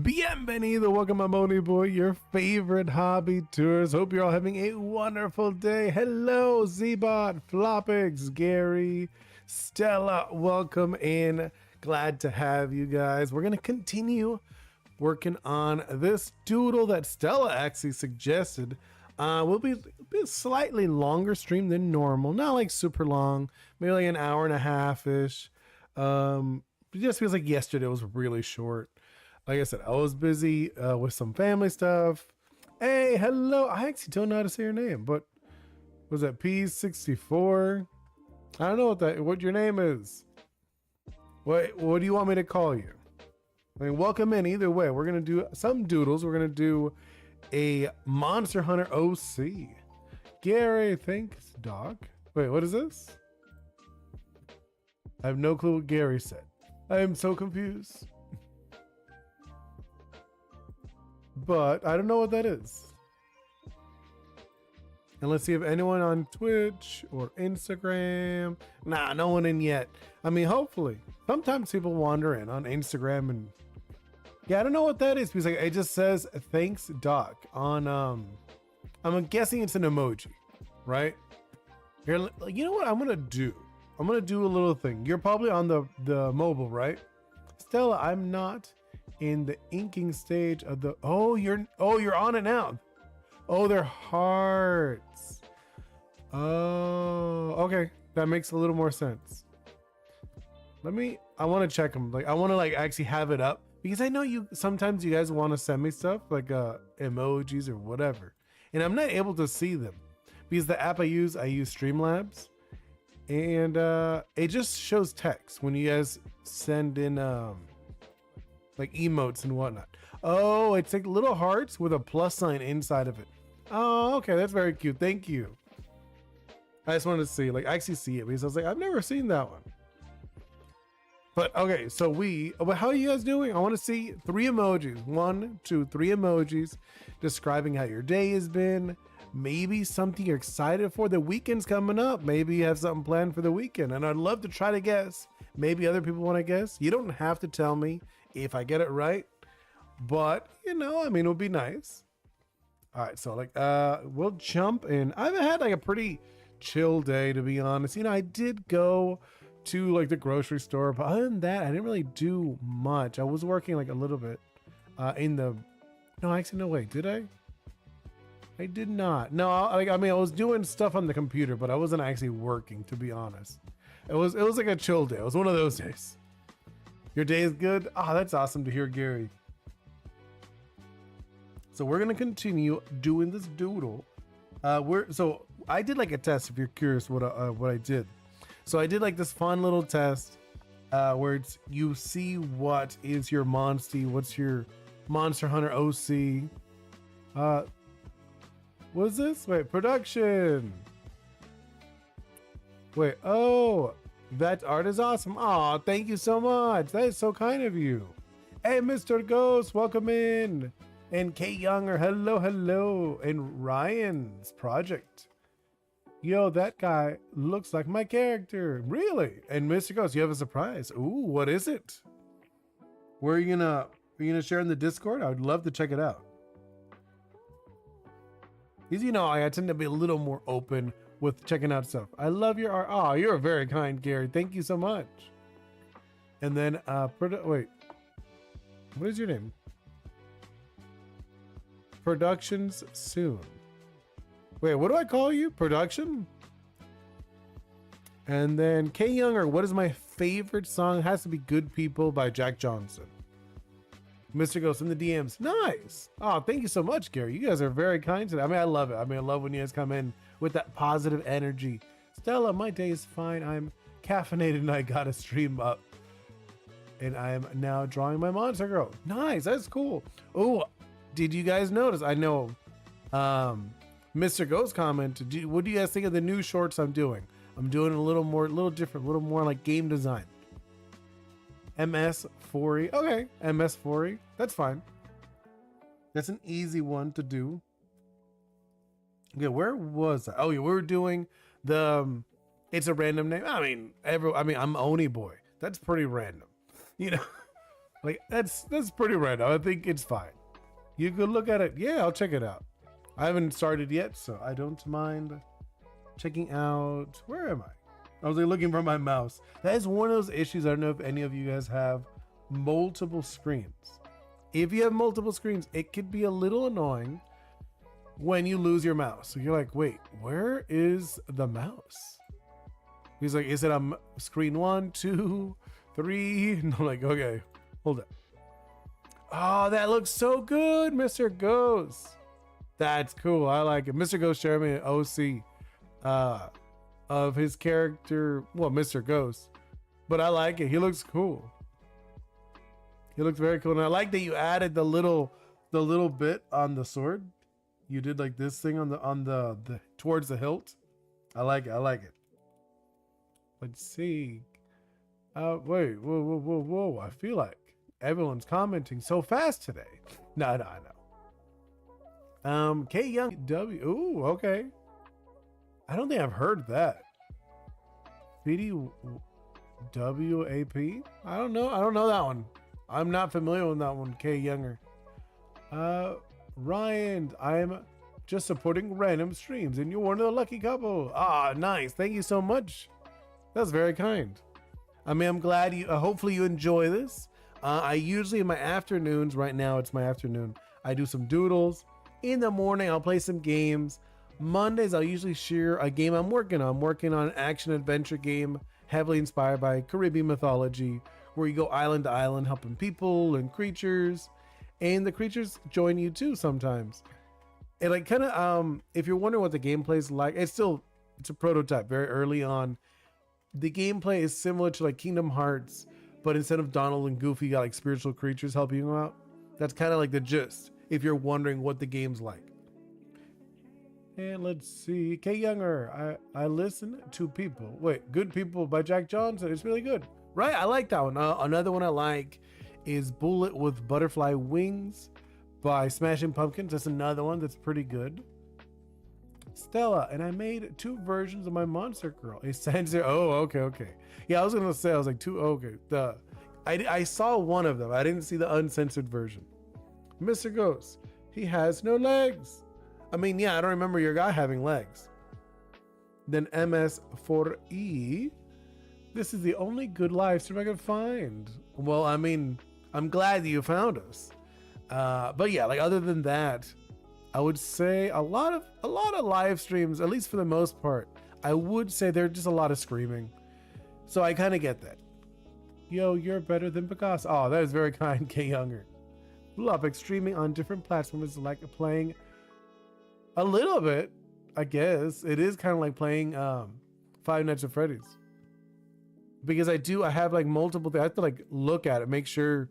Bienvenido, welcome, I'm Oni Boi, your favorite hobby tours. Hope you're all having a wonderful day. Hello, Zbot, Flopix, Gary, Stella, welcome in. Glad to have you guys. We're gonna continue working on this doodle that Stella actually suggested. Will be a slightly longer stream than normal, not like super long, maybe like an hour and a half ish. It just feels like yesterday was really short. Like I said, I was busy with some family stuff. Hey, hello. I actually don't know how to say your name, but was that P64? I don't know what your name is. What do you want me to call you? I mean, welcome in either way. We're gonna do some doodles. We're gonna do a Monster Hunter OC. Gary, thanks, Doc. Wait, what is this? I have no clue what Gary said. I am so confused. But I don't know what that is. And let's see if anyone on Twitch or Instagram. Nah, no one in yet. I mean, hopefully. Sometimes people wander in on Instagram and yeah, I don't know what that is because like, it just says thanks Doc on I'm guessing it's an emoji, right? Here, you know what I'm gonna do? I'm gonna do a little thing. You're probably on the mobile, right? Stella, I'm not in the inking stage of the you're on it now. Oh, they're hearts. Oh, okay, that makes a little more sense. I want to check them. Like I want to like actually have it up because I know sometimes you guys want to send me stuff like emojis or whatever, and I'm not able to see them because the app I use Streamlabs, and it just shows text when you guys send in like emotes and whatnot. Oh, it's like little hearts with a plus sign inside of it. Oh, okay, that's very cute. Thank you. I just wanted to see, like, I actually see it because I was like, I've never seen that one. But okay, so how are you guys doing? I want to see 3 emojis. 1, 2, 3 emojis describing how your day has been. Maybe something you're excited for. The weekend's coming up. Maybe you have something planned for the weekend, and I'd love to try to guess. Maybe other people want to guess. You don't have to tell me if I get it right, but you know, I mean, it would be nice. All right, so like we'll jump in. I've had like a pretty chill day, to be honest. You know, I did go to like the grocery store, but other than that I didn't really do much. I was working like a little bit no, actually, no, wait, did I did not. No, I mean, I was doing stuff on the computer, but I wasn't actually working, to be honest. It was like a chill day. It was one of those days. Your day is good? Ah, that's awesome to hear, Gary. So we're gonna continue doing this doodle. So I did like a test if you're curious what I did. So I did like this fun little test where you see what is your monstie, what's your Monster Hunter OC. What is this? Wait, production. Wait, oh, that art is awesome. Aw, thank you so much. That is so kind of you. Hey, Mr. Ghost, welcome in. And Kay Younger, hello, hello. And Ryan's project. Yo, that guy looks like my character. Really? And Mr. Ghost, you have a surprise. Ooh, what is it? Are you gonna share in the Discord? I would love to check it out. Because you know, I tend to be a little more open with checking out stuff. I love your art. Oh, you're very kind, Gary. Thank you so much. And then, wait, what is your name? Productions soon. Wait, what do I call you? Production? And then K Younger, what is my favorite song? It has to be Good People by Jack Johnson. Mr. Ghost in the DMs. Nice. Oh, thank you so much, Gary. You guys are very kind today. I mean, I love it. I mean, I love when you guys come in with that positive energy. Stella, my day is fine. I'm caffeinated and I got a stream up. And I am now drawing my monster girl. Nice. That's cool. Oh, did you guys notice? I know Mr. Ghost commented. What do you guys think of the new shorts I'm doing? I'm doing a little different, a little more like game design. MS4E. Okay, MS4E. That's fine. That's an easy one to do. Okay, where was I? Oh, yeah, we were doing the it's a random name. I mean, I'm Oni Boi. That's pretty random. You know, Like that's pretty random. I think it's fine. You could look at it. Yeah, I'll check it out. I haven't started yet, so I don't mind checking out. Where am I? I was like looking for my mouse. That is one of those issues. I don't know if any of you guys have multiple screens. If you have multiple screens, it could be a little annoying when you lose your mouse. So you're like, wait, where is the mouse? He's like, is it on screen 1, 2, 3? And I'm like, okay, hold up. Oh, that looks so good, Mr. Ghost. That's cool. I like it. Mr. Ghost showed me an OC of his character. Well, Mr. Ghost. But I like it. He looks cool. He looks very cool. And I like that you added the little bit on the sword. You did like this thing on the towards the hilt. I like it. I like it. Let's see. Wait, whoa. I feel like everyone's commenting so fast today. No, I know. K Young W. Ooh, okay. I don't think I've heard that. BD WAP? I don't know that one. I'm not familiar with that one, K Younger. Ryan, I am just supporting random streams and you're one of the lucky couple. Ah, nice. Thank you so much. That's very kind. I mean, I'm glad you, hopefully you enjoy this. I usually in my afternoons, right now it's my afternoon, I do some doodles. In the morning, I'll play some games. Mondays, I'll usually share a game I'm working on. I'm working on an action adventure game heavily inspired by Caribbean mythology, where you go island to island helping people and creatures, and the creatures join you too sometimes. And like kind of, if you're wondering what the gameplay is like, it's a prototype very early on. The gameplay is similar to like Kingdom Hearts, but instead of Donald and Goofy, you got like spiritual creatures helping you out. That's kind of like the gist, if you're wondering what the game's like. And let's see, K Younger, I listen to people. Wait, Good People by Jack Johnson. It's really good, right? I like that one. Another one I like is Bullet with Butterfly Wings by Smashing Pumpkins. That's another one that's pretty good. Stella, and I made 2 versions of my Monster Girl. A sensor. Oh, okay. Yeah, I was gonna say, I was like, 2. Okay, I saw one of them. I didn't see the uncensored version. Mr. Ghost, he has no legs. I mean, yeah, I don't remember your guy having legs. Then MS4E. This is the only good live stream I could find. Well, I mean, I'm glad that you found us. But yeah, like other than that, I would say a lot of live streams, at least for the most part, I would say there's just a lot of screaming. So I kind of get that. Yo, you're better than Picasso. Oh, that is very kind, K Younger. Love streaming on different platforms is like playing a little bit, I guess. It is kind of like playing Five Nights at Freddy's. Because I have like multiple things. I have to like look at it, make sure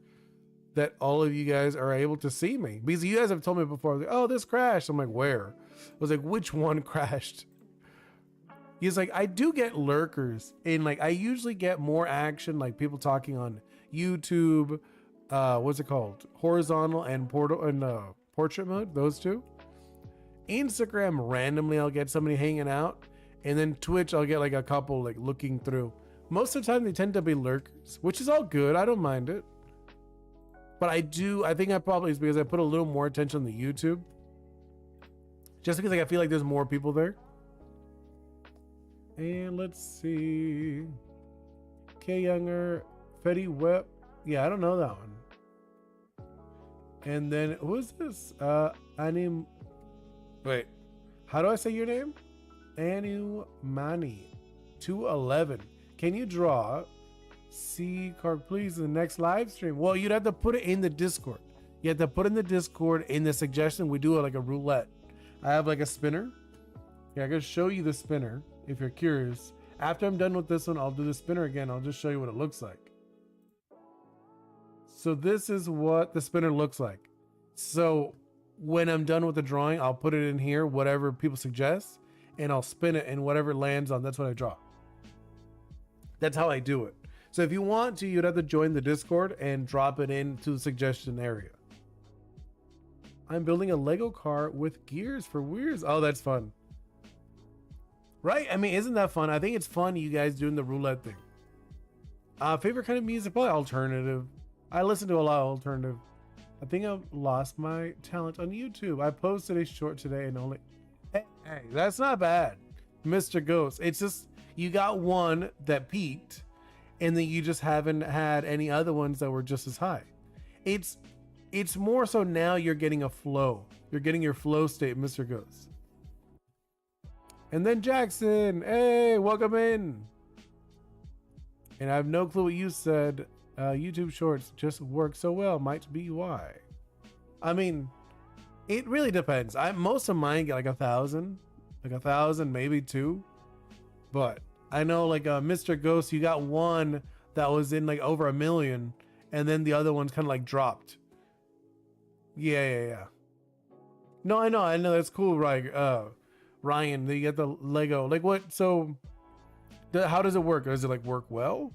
that all of you guys are able to see me. Because you guys have told me before, like, oh, this crashed. I'm like, where? I was like, which one crashed? He's like, I do get lurkers. And like, I usually get more action, like people talking on YouTube. What's it called? Horizontal and portrait mode, those two. Instagram, randomly I'll get somebody hanging out, and then Twitch I'll get like a couple like looking through. Most of the time they tend to be lurkers, which is all good. I don't mind it, but I think I probably is because I put a little more attention on the YouTube, just because like I feel like there's more people there. And let's see, K Younger, Fetty Web. Yeah, I don't know that one. And then who's this? Wait, how do I say your name? Anu Mani 211. Can you draw C card please in the next live stream? Well, you'd have to put it in the Discord. You have to put in the Discord in the suggestion. We do it like a roulette. I have like a spinner. Yeah, I can show you the spinner if you're curious. After I'm done with this one, I'll do the spinner again. I'll just show you what it looks like. So this is what the spinner looks like. So when I'm done with the drawing, I'll put it in here, whatever people suggest, and I'll spin it, and whatever it lands on, that's what I draw. That's how I do it. So if you want to, you'd have to join the Discord and drop it into the suggestion area. I'm building a Lego car with gears for wheels. Oh, that's fun. Right? I mean, isn't that fun? I think it's fun you guys doing the roulette thing. Favorite kind of music? Probably alternative. I listen to a lot of alternative. I think I've lost my talent on YouTube. I posted a short today and only. Hey, that's not bad, Mr. Ghost. It's just you got one that peaked, and then you just haven't had any other ones that were just as high. It's more so now you're getting a flow. You're getting your flow state, Mr. Ghost. And then Jackson, hey, welcome in. And I have no clue what you said. YouTube Shorts just work so well. Might be why. I mean, it really depends. Most of mine get like 1,000, maybe 2. But I know like Mr. Ghost, you got one that was in like over 1 million, and then the other one's kind of like dropped. Yeah. No, I know. That's cool, right? Ryan, you get the Lego. Like what? So, how does it work? Does it like work well?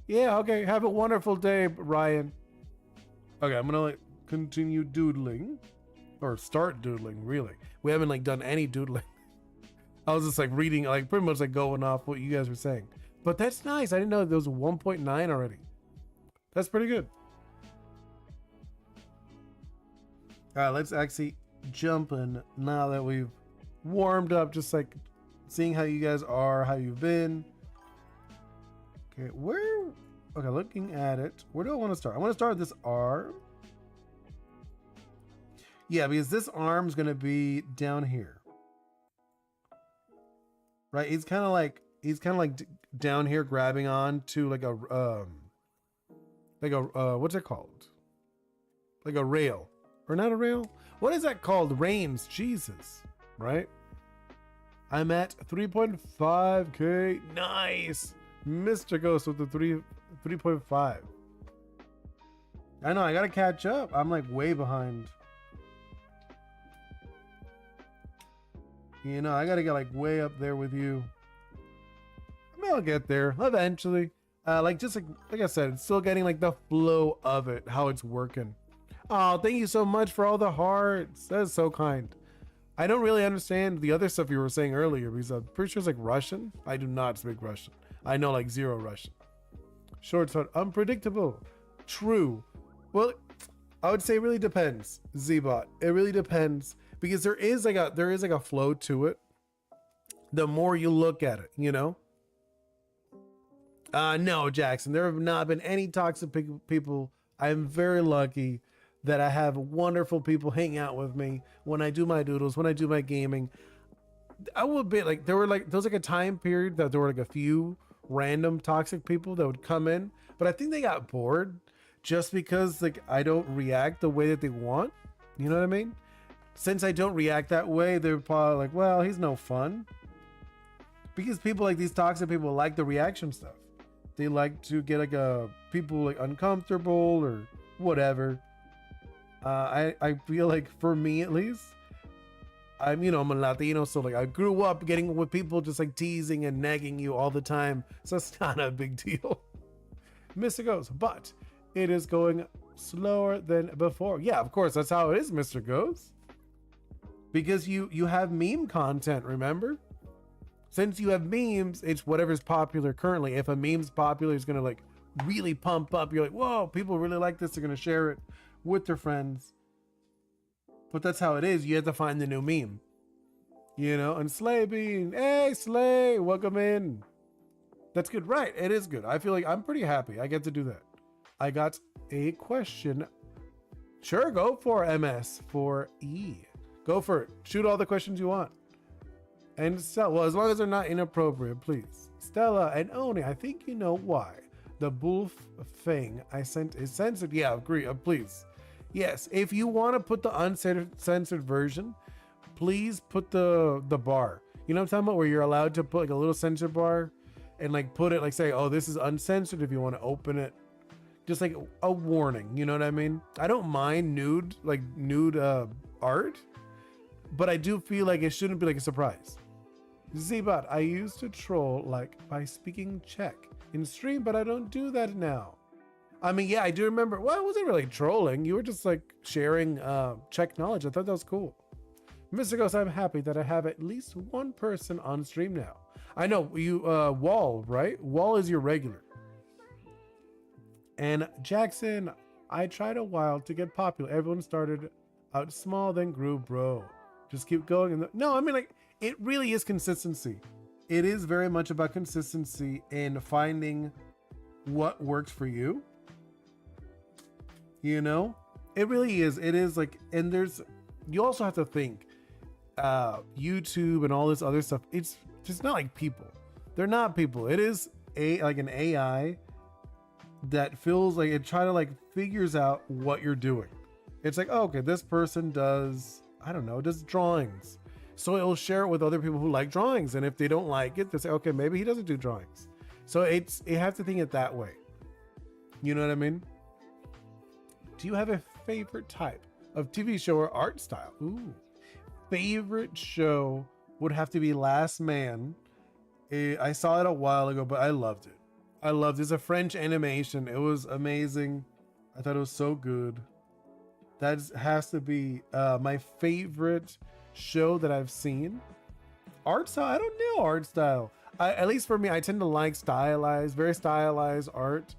Yeah. Okay. Have a wonderful day, Ryan. Okay, I'm gonna like continue doodling, or start doodling. Really, we haven't like done any doodling. I was just like reading, like pretty much like going off what you guys were saying. But that's nice. I didn't know there was 1.9 already. That's pretty good. All right, let's actually jump in now that we've warmed up, just like seeing how you guys are, how you've been. Okay, looking at it, where do I want to start? I want to start with this arm. Yeah, because this arm's going to be down here. Right? He's kind of like down here grabbing on to like a what's it called? Like a rail. Or not a rail? What is that called? Reins. Jesus. Right? I'm at 3.5k. Nice. Mr. Ghost with the 3.5. I know, I gotta catch up. I'm like way behind. You know, I gotta get like way up there with you. I mean, I'll get there eventually. Like I said, it's still getting like the flow of it, how it's working. Oh, thank you so much for all the hearts. That is so kind. I don't really understand the other stuff you were saying earlier because I'm pretty sure it's like Russian. I do not speak Russian. I know like 0 Russian. Short thought, unpredictable. True. Well, I would say it really depends, Zbot. It really depends because there is like a flow to it. The more you look at it, you know. No, Jackson. There have not been any toxic people. I am very lucky that I have wonderful people hang out with me when I do my doodles, when I do my gaming. I will be like, there was like a time period that there were like a few random toxic people that would come in, but I think they got bored just because like I don't react the way that they want. You know what I mean? Since I don't react that way, they're probably like, well, he's no fun. Because people like these toxic people like the reaction stuff. They like to get like people like uncomfortable or whatever. I feel like for me at least, I'm a Latino, so like I grew up getting with people just like teasing and nagging you all the time, so it's not a big deal. Mr. Ghost, but it is going slower than before. Yeah, of course, that's how it is, Mr. Ghost. Because you have meme content, remember? Since you have memes, it's whatever's popular currently. If a meme's popular, it's gonna like really pump up. You're like, whoa, people really like this. They're gonna share it with their friends. But that's how it is. You have to find the new meme. And Slay Bean, hey Slay, welcome in. That's good, right? It is good. I feel like I'm pretty happy I get to do that. I got a question. Sure, go for MS for E. Go for it. Shoot all the questions you want. And Stella, well, as long as they're not inappropriate, please. Stella and Oni, I think you know why. The wolf thing I sent is censored. Yeah, agree. Please. Yes, if you want to put the uncensored version, please put the bar. You know what I'm talking about? Where you're allowed to put like a little censor bar and like put it like say, oh, this is uncensored if you want to open it. Just like a warning, you know what I mean? I don't mind nude art, but I do feel like it shouldn't be like a surprise. Zbot, I used to troll like by speaking Czech in stream, but I don't do that now. I mean, yeah, I do remember. Well, it wasn't really trolling. You were just like sharing Czech knowledge. I thought that was cool. Mr. Ghost, I'm happy that I have at least one person on stream now. I know you, Wall, right? Wall is your regular. And Jackson, I tried a while to get popular. Everyone started out small, then grew, bro. Just keep going. No, I mean, like, it really is consistency. It is very much about consistency in finding what works for you. You know, it really is. It is like, and you also have to think, YouTube and all this other stuff. It's just not like people. They're not people. It is like an AI that feels like it figures out what you're doing. It's like, oh, okay, this person does, I don't know, does drawings. So it'll share it with other people who like drawings. And if they don't like it, they say, okay, maybe he doesn't do drawings. So you have to think it that way. You know what I mean? Do you have a favorite type of TV show or art style? Ooh. Favorite show would have to be Last Man. I saw it a while ago, but I loved it. It's a French animation. It was amazing. I thought it was so good. That has to be my favorite show that I've seen. Art style, I don't know art style. At least for me, I tend to like very stylized art.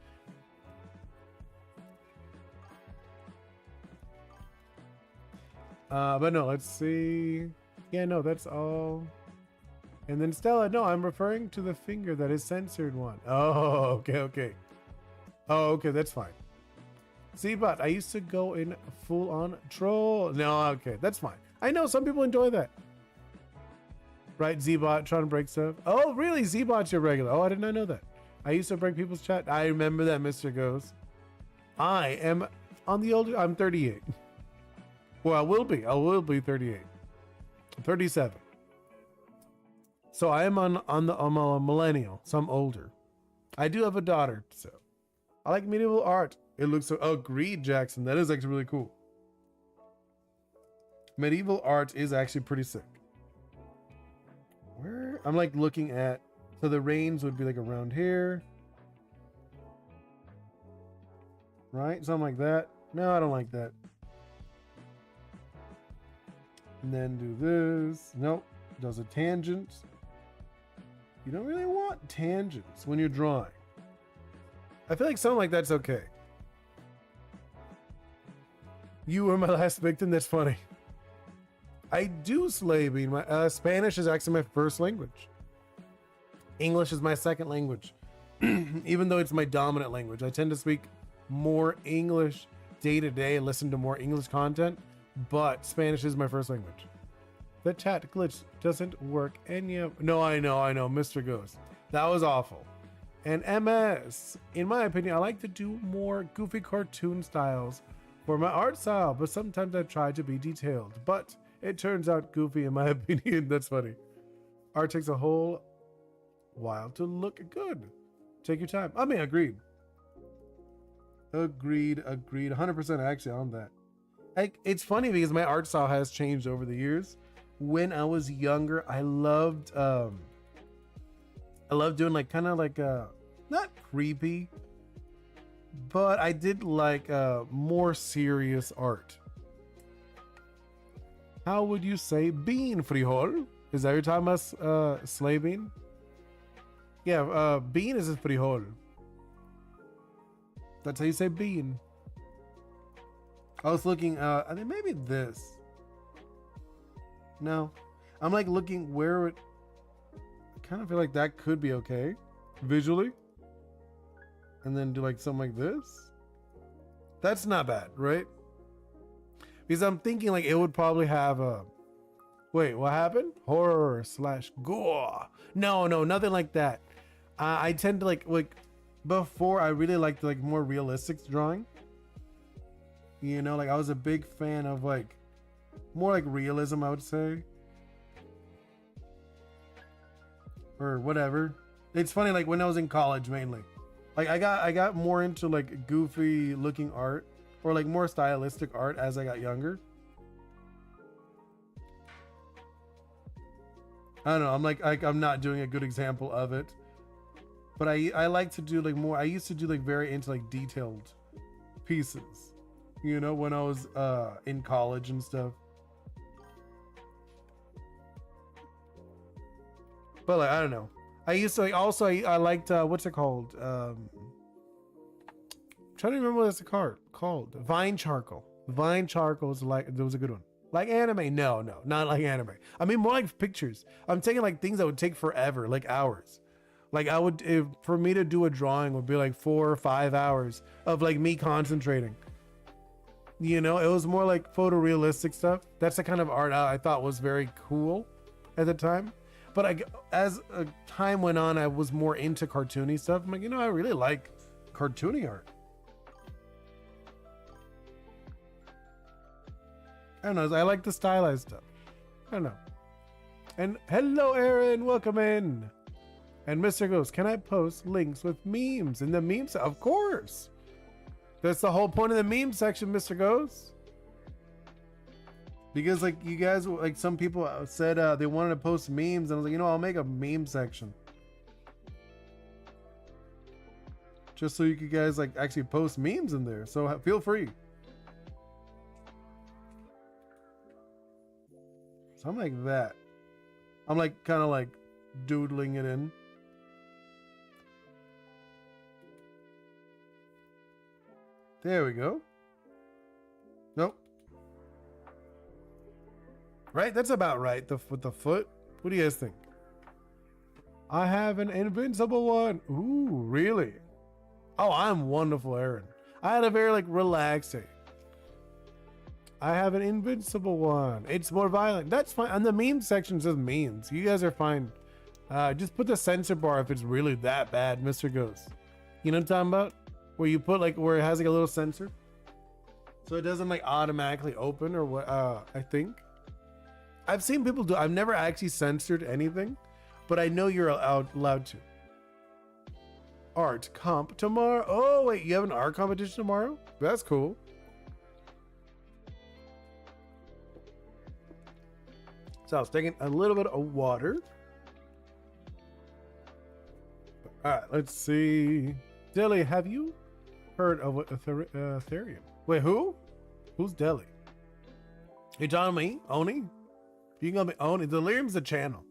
But no, let's see. Yeah, no, that's all. And then Stella, no, I'm referring to the finger that is censored one. Oh, okay. Oh, okay, that's fine. Z-Bot, I used to go in full on troll. No, okay, that's fine. I know some people enjoy that. Right, Z-Bot trying to break stuff. Oh, really? Z-Bot's your regular. Oh, I did not know that. I used to break people's chat. I remember that, Mr. Ghost. I am on the older, I'm 38. Well, I will be 38. I'm 37. So I am I'm a millennial, so I'm older. I do have a daughter, so I like medieval art. It looks so, agreed, Jackson. That is actually really cool. Medieval art is actually pretty sick. Where I'm like looking at, so the reins would be like around here. Right? Something like that. No, I don't like that. And then do this. Nope. Does a tangent. You don't really want tangents when you're drawing. I feel like something like that's okay. You were my last victim. That's funny. I do slay bean. My Spanish is actually my first language. English is my second language. Even though it's my dominant language, I tend to speak more English day to day and listen to more English content, but Spanish is my first language. The chat glitch doesn't work, and yeah, no, I know, Mr. Ghost. That was awful. And MS, in my opinion, I like to do more goofy cartoon styles for my art style, but sometimes I try to be detailed, but it turns out goofy in my opinion. That's funny. Art takes a whole while to look good. Take your time. I mean, agreed. 100% actually on that. It's funny because my art style has changed over the years. When I was younger, I loved doing like kind of like not creepy, but I did like more serious art. How would you say bean, frijol? Is that your time as slay bean? Yeah, bean is a frijol. That's how you say bean. I was looking, I think maybe this. No, I'm like looking where it, I kind of feel like that could be okay visually. And then do like something like this. That's not bad, right? Because I'm thinking like it would probably have a, wait, what happened? Horror / gore. No, nothing like that. I tend to like before I really liked like more realistic drawing. You know, like I was a big fan of like more like realism, I would say, or whatever. It's funny, like when I was in college mainly, like I got more into like goofy looking art or like more stylistic art as I got younger. I don't know, I'm not doing a good example of it, but I like to do like more, I used to do like very into like detailed pieces, you know, when I was in college and stuff. But like, I don't know. I used to like, also I liked what's it called? trying to remember what it's called. Vine charcoal. Vine charcoal was like, that was a good one. Like anime? No, not like anime. I mean, more like pictures. I'm taking like things that would take forever, like hours. Like I would, for me to do a drawing would be like 4 or 5 hours of like me concentrating. You know, it was more like photorealistic stuff. That's the kind of art I thought was very cool at the time. But as time went on, I was more into cartoony stuff. I'm like, you know, I really like cartoony art. I don't know. I like the stylized stuff. I don't know. And hello, Aaron. Welcome in. And Mr. Ghost, can I post links with memes in the memes? Of course. That's the whole point of the meme section, Mr. Ghost. Because like you guys, like some people said they wanted to post memes, and I was like, you know, I'll make a meme section. Just so you guys like actually post memes in there. So feel free. So I'm like that. I'm like kind of like doodling it in. There we go. Nope. Right? That's about right. With the foot. What do you guys think? I have an invincible one. Ooh, really? Oh, I'm wonderful, Aaron. I had a very like relaxing. I have an invincible one. It's more violent. That's fine. And the meme section says memes. You guys are fine. Just put the censor bar if it's really that bad, Mr. Ghost. You know what I'm talking about? Where you put like where it has like a little sensor, so it doesn't like automatically open or what. I think I've seen people do. I've never actually censored anything, but I know you're allowed to. Art comp tomorrow. Oh wait, you have an art competition tomorrow? That's cool. So I was taking a little bit of water. All right, let's see. Deli, have you heard of Ethereum? Wait, who? Who's Deli? You telling me? Oni? You can call me Oni. Delirium's the channel.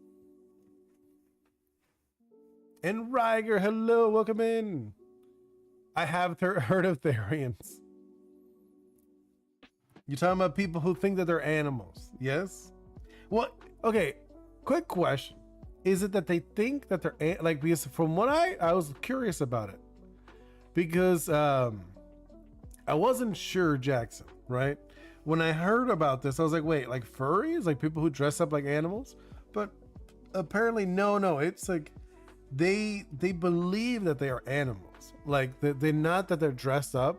And Riger, hello, welcome in. I have heard of Therians. You're talking about people who think that they're animals, yes? Well, okay, quick question. Is it that they think that they're like, because from what I was curious about it, because I wasn't sure, Jackson, right? When I heard about this, I was like, wait, like furries, like people who dress up like animals? But apparently, no, it's like they believe that they are animals. Like they're not that they're dressed up.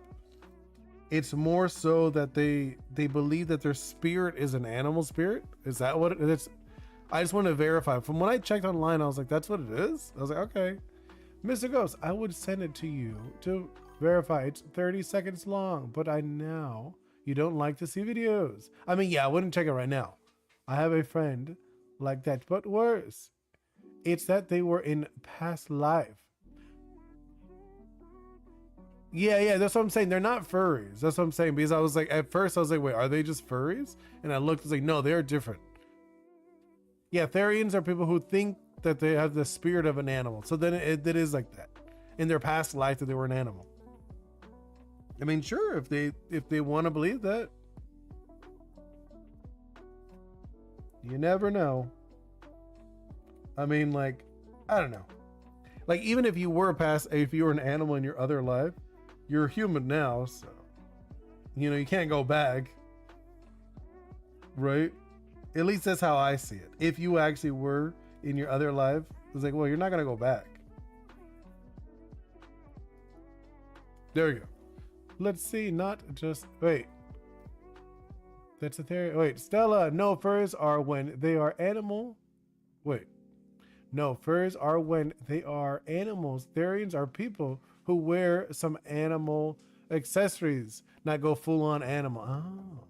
It's more so that they believe that their spirit is an animal spirit. Is that what it is? I just want to verify. From when I checked online, I was like, that's what it is? I was like, okay. Mr. Ghost, I would send it to you to verify. It's 30 seconds long, but I know you don't like to see videos. I mean, yeah, I wouldn't check it right now. I have a friend like that, but worse. It's that they were in past life. Yeah, that's what I'm saying. They're not furries. That's what I'm saying. Because I was like, at first I was like, wait, are they just furries? And I looked, I was like, no, they're different. Yeah, Therians are people who think that they have the spirit of an animal. So then it is like that. In their past life that they were an animal. I mean, sure, if they want to believe that. You never know. I mean, like, I don't know. Like, even if you were an animal in your other life, you're a human now, so you know you can't go back, right? At least that's how I see it. If you actually were in your other life, it's like, well, you're not gonna go back. There we go. Let's see. Not just wait. That's a theory. Wait, Stella. No, furs are when they are animal. Wait. No, furs are when they are animals. Therians are people who wear some animal accessories, not go full on animal. Oh,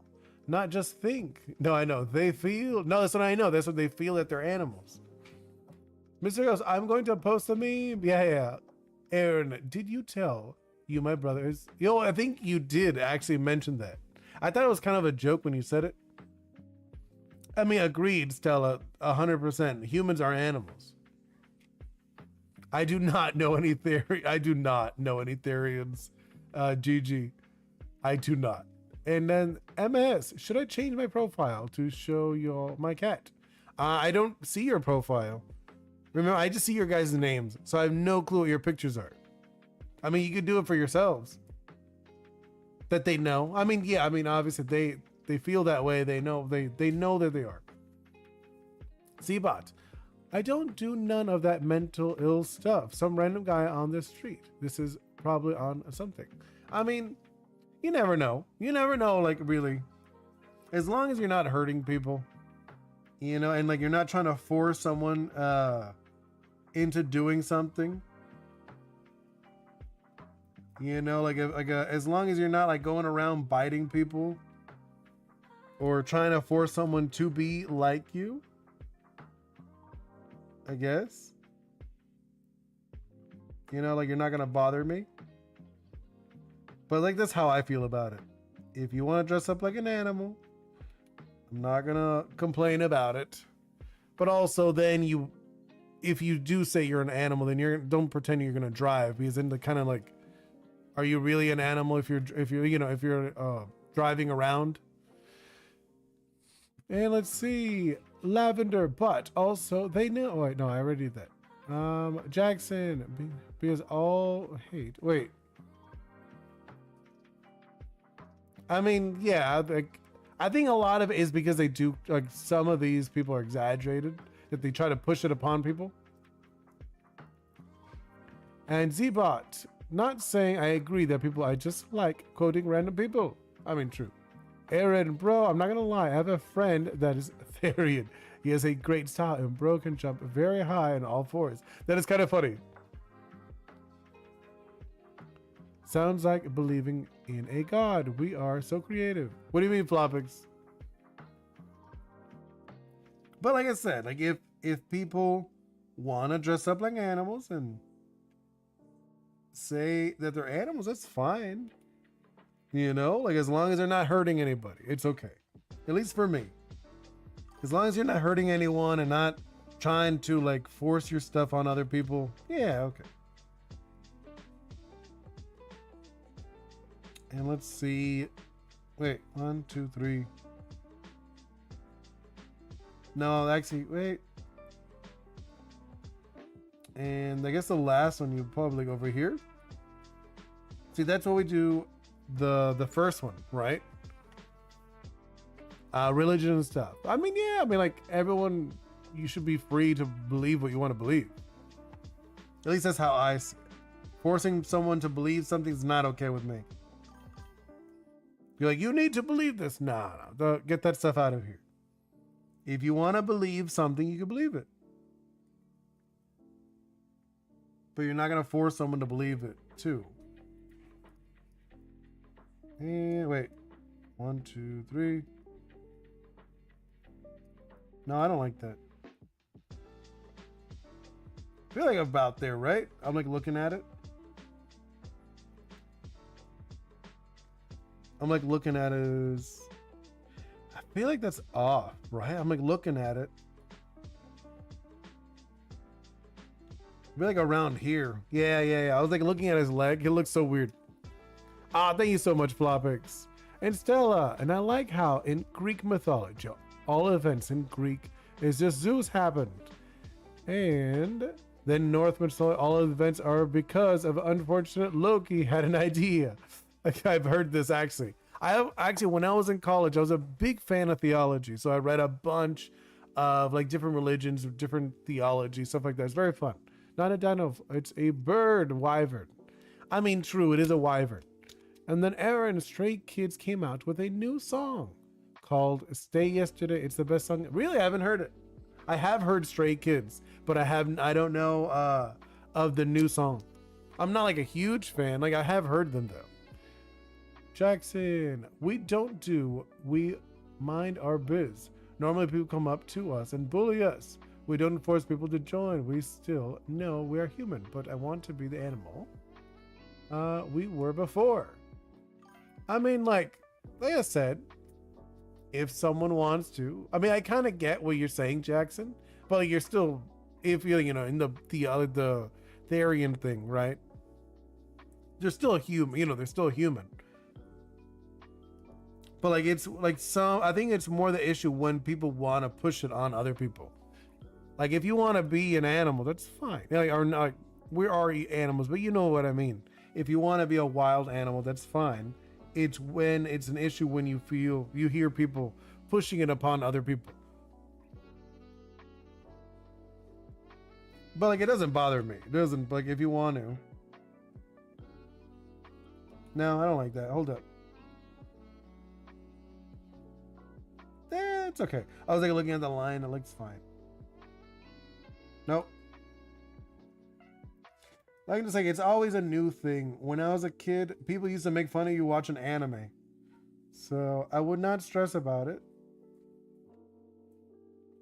not just think. No, I know. They feel. No, that's what I know. That's what they feel that they're animals. Mr. Ghost, I'm going to post a meme. Yeah. Aaron, did you tell you my brother is? Yo, I think you did actually mention that. I thought it was kind of a joke when you said it. I mean, agreed, Stella, 100%. Humans are animals. I do not know any theory. I do not know any Therians. GG. I do not. And then MS, should I change my profile to show you my cat? I don't see your profile. Remember, I just see your guys' names, so I have no clue what your pictures are. I mean, you could do it for yourselves. That they know. I mean, yeah, I mean, obviously they feel that way. They know they know that they are. Cbot, I don't do none of that mental ill stuff. Some random guy on the street. This is probably on something. I mean, you never know. You never know, like, really. As long as you're not hurting people, you know, and like you're not trying to force someone into doing something. You know, like as long as you're not like going around biting people or trying to force someone to be like you, I guess. You know, like you're not gonna bother me. But like that's how I feel about it. If you want to dress up like an animal, I'm not gonna complain about it. But also then if you do say you're an animal, then don't pretend you're gonna drive, because then the kind of like, are you really an animal if you're driving around? And let's see, lavender, but also they know. Oh, wait, no, I already did that. Jackson, because all hate. Wait. I mean, yeah, I think a lot of it is because they do, like, some of these people are exaggerated, that they try to push it upon people. And Zbot, not saying I agree that people, I just like quoting random people. I mean, true. Aaron, bro, I'm not gonna lie, I have a friend that is Therian. He has a great style and bro can jump very high on all fours. That is kind of funny. Sounds like believing in a god. We are so creative. What do you mean, Flopix? But like I said, like if people want to dress up like animals and say that they're animals, that's fine. You know, like as long as they're not hurting anybody, it's okay. At least for me. As long as you're not hurting anyone and not trying to like force your stuff on other people, yeah, okay. And let's see. Wait, 1, 2, 3. No, actually, wait. And I guess the last one you probably over here. See, that's what we do. The first one, right? Religion and stuff. I mean, yeah. I mean, like everyone, you should be free to believe what you want to believe. At least that's how I see it. Forcing someone to believe something's not okay with me. You're like, you need to believe this. Nah, get that stuff out of here. If you want to believe something, you can believe it. But you're not going to force someone to believe it too. And wait. 1, 2, 3. No, I don't like that. I feel like I'm about there, right? I'm like looking at it. I'm like looking at it as, I feel like that's off, right? I'm like looking at it. I feel like around here. Yeah. I was like looking at his leg. It looks so weird. Thank you so much, Flopix. And Stella, and I like how in Greek mythology, all events in Greek is just Zeus happened. And then North mythology, all events are because of unfortunate Loki had an idea. Like I've heard this actually. When I was in college, I was a big fan of theology. So I read a bunch of like different religions, different theology, stuff like that. It's very fun. Not a dino, it's a bird, wyvern. I mean, true, it is a wyvern. And then Aaron, Stray Kids came out with a new song called Stay Yesterday. It's the best song. Really, I haven't heard it. I have heard Stray Kids, but I don't know of the new song. I'm not like a huge fan. Like I have heard them though. Jackson, we mind our biz. Normally people come up to us and bully us. We don't force people to join. We still know we are human, but I want to be the animal we were before. I mean, like I said, if someone wants to, I mean, I kind of get what you're saying, Jackson, but like, you're still, if you know, in the Therian thing, right? They're still human, they're still human. But like it's like I think it's more the issue when people want to push it on other people. Like if you want to be an animal, that's fine. Like, or not, we are animals, but you know what I mean. If you want to be a wild animal, that's fine. It's when it's an issue when you hear people pushing it upon other people. But like it doesn't bother me. It doesn't, like, if you want to. No, I don't like that. Hold up. It's okay. I was like looking at the line. It looks fine. Nope. Like, just like it's always a new thing. When I was a kid, people used to make fun of you watching anime. So I would not stress about it.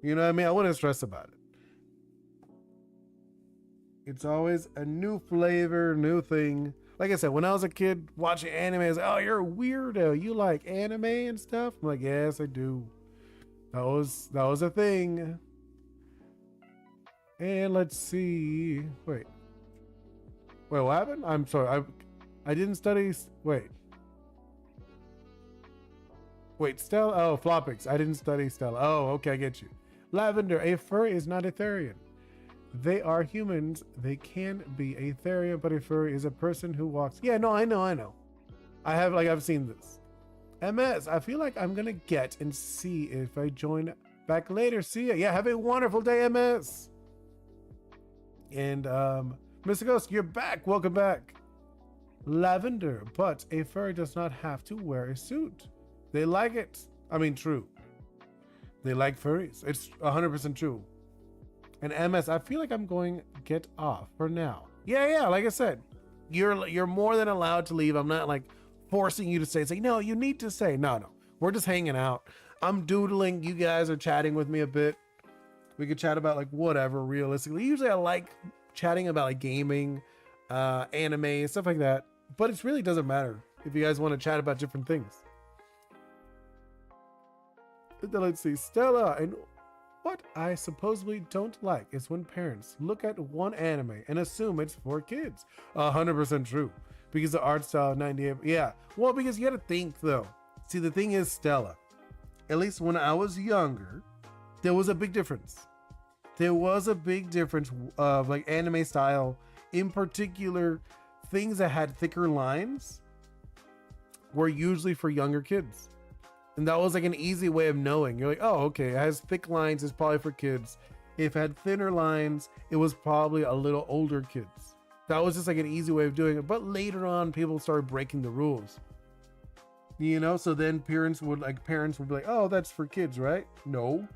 You know what I mean? I wouldn't stress about it. It's always a new flavor, new thing. Like I said, when I was a kid watching anime, I was like, oh, you're a weirdo. You like anime and stuff? I'm like, yes, I do. That was a thing. And let's see. Wait, what happened? I'm sorry. I didn't study. Wait, Stella. Oh, Flopix. I didn't study Stella. Oh, okay, I get you. Lavender. A furry is not a Therian. They are humans. They can be a Therian, but a furry is a person who walks. Yeah, no, I know. I've seen this. MS, I feel like I'm gonna get and see if I join back later. See ya. Yeah, have a wonderful day, MS. And Mr. Ghost, you're back. Welcome back. Lavender, but a furry does not have to wear a suit. They like it. I mean, true. They like furries. It's 100% true. And MS, I feel like I'm going to get off for now. Yeah. Like I said, you're more than allowed to leave. I'm not like forcing you to say, no, you need to say. No. We're just hanging out. I'm doodling. You guys are chatting with me a bit. We could chat about like whatever, realistically. Usually I like chatting about like gaming, anime, stuff like that. But it really doesn't matter if you guys want to chat about different things. Then let's see, Stella. And what I supposedly don't like is when parents look at one anime and assume it's for kids. 100% true. Because the art style 98. Yeah. Well, because you got to think though. See, the thing is, Stella, at least when I was younger, there was a big difference. There was a big difference of like anime style. In particular, things that had thicker lines were usually for younger kids. And that was like an easy way of knowing. You're like, oh, okay, it has thick lines, it's probably for kids. If it had thinner lines, it was probably a little older kids. That was just like an easy way of doing it. But later on, people started breaking the rules. So then parents would be like, oh, that's for kids, right? No,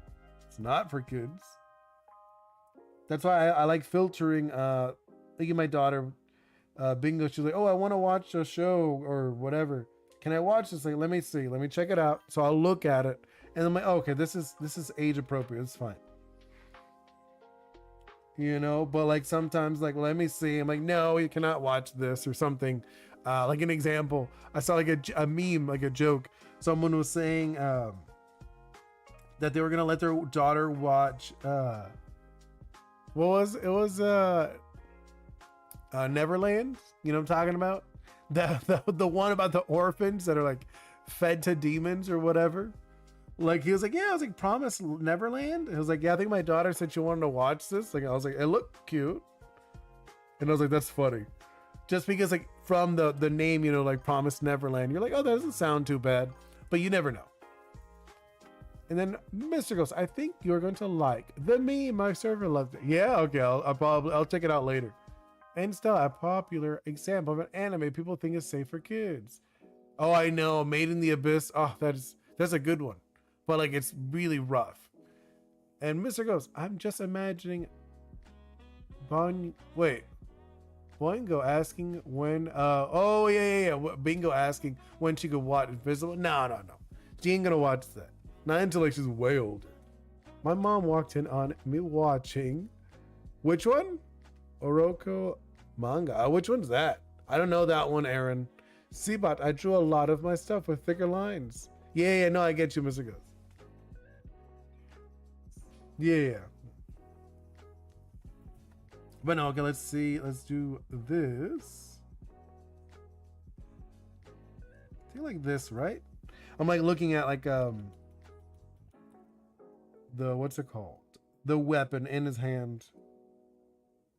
it's not for kids. That's why I like filtering. Look at my daughter, Bingo. She's like, oh, I want to watch a show or whatever. Can I watch this? Like, let me see. Let me check it out. So I'll look at it, and I'm like, oh, okay, this is age appropriate. It's fine. But like sometimes, like, let me see. I'm like, no, you cannot watch this or something. Like an example, I saw like a meme, like a joke. Someone was saying that they were gonna let their daughter watch. What was it? Was Neverland? You know what I'm talking about? The one about the orphans that are like fed to demons or whatever. Like he was like, yeah, I was like, Promise Neverland. And I was like, yeah, I think my daughter said she wanted to watch this. Like I was like, it looked cute, and I was like, that's funny, just because like from the name, like Promise Neverland, you're like, oh, that doesn't sound too bad, but you never know. And then Mr. Ghost, I think you're going to like the meme. My server loved it. Yeah, okay, I'll check it out later. And still a popular example of an anime people think is safe for kids. Oh, I know, Made in the Abyss. Oh, that's a good one, but like it's really rough. And Mr. Ghost, I'm just imagining Boingo asking when Bingo asking when she could watch Invisible. No, she ain't gonna watch that, not until like she's way older. My mom walked in on me watching which one? Oroko manga. Which one's that? I don't know that one, Aaron. Seabot, I drew a lot of my stuff with thicker lines. Yeah, no, I get you, Mr. Ghost. Yeah. But no, okay, let's see. Let's do this. I think like this, right? I'm like looking at like the what's it called? The weapon in his hand.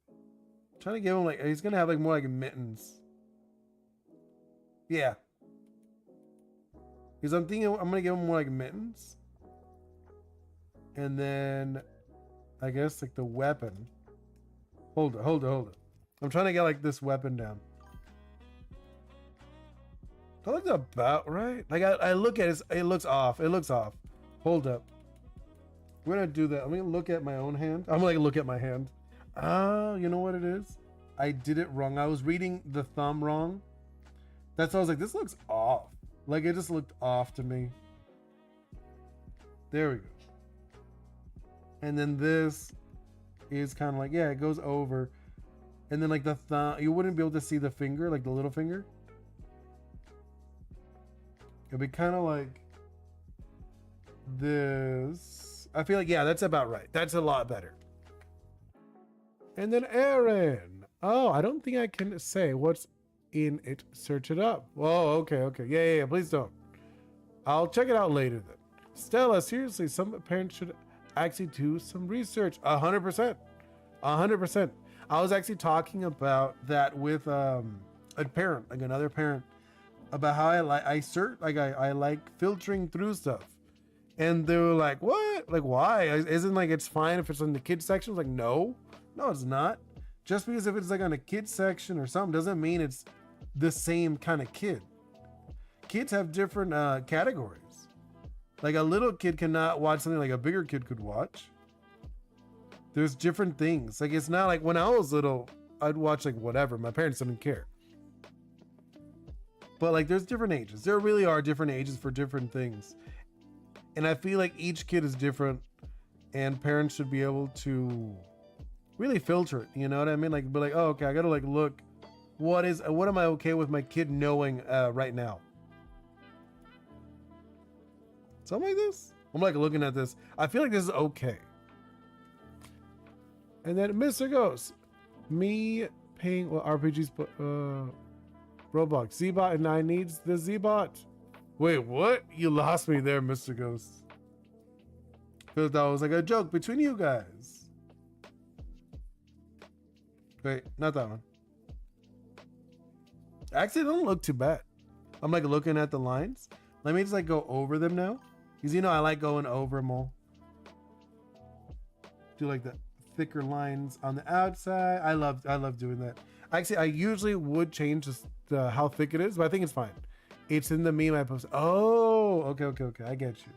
I'm trying to give him like he's gonna have like more like mittens. Yeah. Because I'm thinking I'm gonna give him more like mittens. And then I guess like the weapon. Hold it. I'm trying to get like this weapon down. That looks about right. Like I look at it, it looks off. It looks off. Hold up. We're gonna do that. I'm gonna look at my own hand. I'm gonna look at my hand. Oh, you know what it is? I did it wrong. I was reading the thumb wrong. That's why I was like, this looks off. Like it just looked off to me. There we go. And then this is kind of like, yeah, it goes over. And then like the thumb, you wouldn't be able to see the finger, like the little finger. It'd be kind of like this. I feel like, yeah, that's about right. That's a lot better. And then Aaron. Oh, I don't think I can say what's in it. Search it up. Whoa, okay. Yeah. Please don't. I'll check it out later then. Stella, seriously, some parents should actually do some research. 100%. 100%. I was actually talking about that with a parent, like another parent, about how I like filtering through stuff. And they were like, what? Like, why? Isn't like it's fine if it's in the kids section? I was like, no, it's not. Just because if it's like on a kids section or something doesn't mean it's the same kind of kid. Kids have different categories. Like a little kid cannot watch something like a bigger kid could watch. There's different things. Like it's not like when I was little, I'd watch like whatever. My parents didn't care. But like there's different ages. There really are different ages for different things. And I feel like each kid is different and parents should be able to really filter it. You know what I mean? Like be like, oh, okay, I gotta like look, what am I okay with my kid knowing right now? Something like this. I'm like looking at this. I feel like this is okay. And then Mr. Ghost, me paying RPGs, Roblox, Z-Bot and I needs the Z-Bot. Wait, what? You lost me there, Mr. Ghost. I thought that was like a joke between you guys. Wait, not that one. Actually, it don't look too bad. I'm like looking at the lines. Let me just like go over them now. Because you know I like going over them all. Do like the thicker lines on the outside. I love doing that. Actually, I usually would change how thick it is, but I think it's fine. It's in the meme I post. Oh, okay. I get you.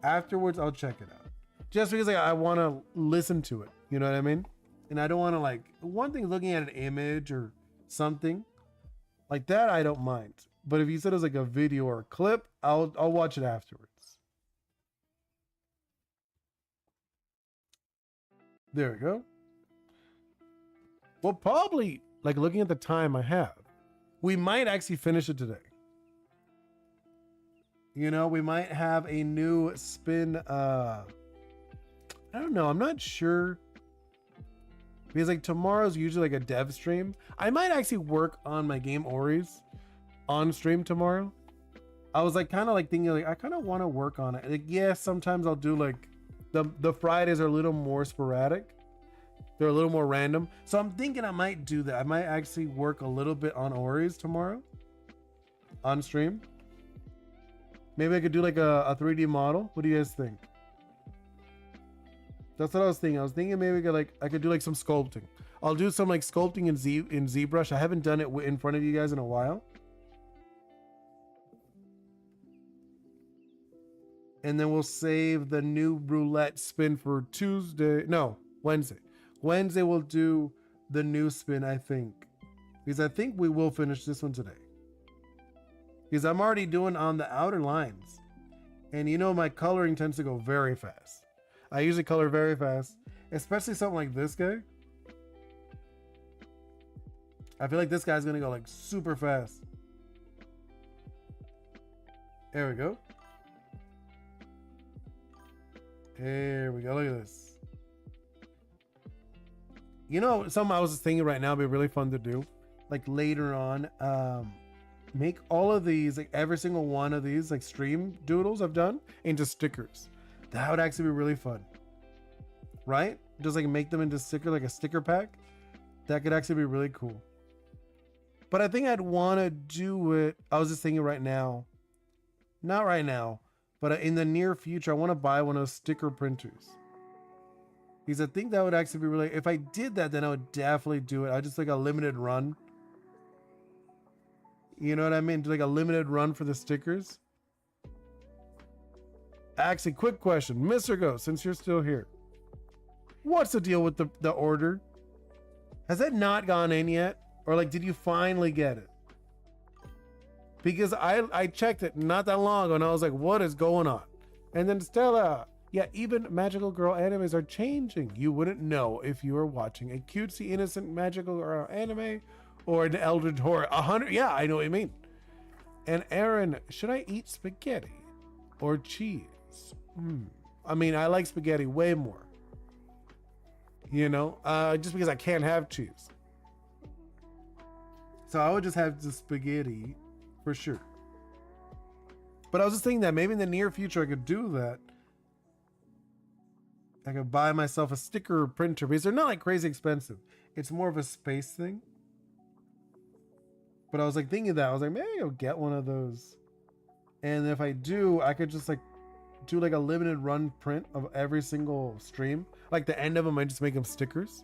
Afterwards, I'll check it out. Just because like, I want to listen to it. You know what I mean? And I don't want to like, one thing is looking at an image or something like that, I don't mind. But if you said it was like a video or a clip, I'll watch it afterwards. There we go. Well, probably like looking at the time I have, we might actually finish it today. You know, we might have a new spin. I don't know. I'm not sure. Because like tomorrow's usually like a dev stream. I might actually work on my game Ori's on stream tomorrow. I was like kind of like thinking like I kind of want to work on it. Like yes, sometimes I'll do like the Fridays are a little more sporadic. They're a little more random. So I'm thinking I might do that. I might actually work a little bit on Ori's tomorrow on stream. Maybe I could do like a 3D model. What do you guys think? That's what I was thinking. I was thinking maybe I could do like some sculpting. I'll do some like sculpting in ZBrush. I haven't done it in front of you guys in a while. And then we'll save the new roulette spin for Wednesday. Wednesday we'll do the new spin, I think. Because I think we will finish this one today. Because I'm already doing on the outer lines. And you know my coloring tends to go very fast. I usually color very fast. Especially something like this guy. I feel like this guy's going to go like super fast. There we go. There we go. Look at this. You know, something I was just thinking right now would be really fun to do. Like later on, make all of these, like every single one of these like stream doodles I've done into stickers. That would actually be really fun, right? Just like make them into sticker, like a sticker pack. That could actually be really cool. But I think I'd want to do it. I was just thinking right now, not right now, but in the near future, I want to buy one of those sticker printers. Because I think that would actually be really, if I did that, then I would definitely do it. I just like a limited run. You know what I mean? Do like a limited run for the stickers. Actually, quick question. Mr. Ghost, since you're still here, what's the deal with the order? Has it not gone in yet? Or like, did you finally get it? Because I checked it not that long ago and I was like, what is going on? And then Stella, yeah, even magical girl animes are changing. You wouldn't know if you were watching a cutesy, innocent magical girl anime or an eldritch horror. 100, yeah, I know what you mean. And Aaron, should I eat spaghetti or cheese? I mean, I like spaghetti way more. You know, just because I can't have cheese. So I would just have the spaghetti for sure. But I was just thinking that maybe in the near future I could do that. I could buy myself a sticker printer because they're not like crazy expensive. It's more of a space thing. But I was like thinking that I was like, maybe I'll get one of those. And if I do, I could just like do like a limited run print of every single stream. Like the end of them, I just make them stickers.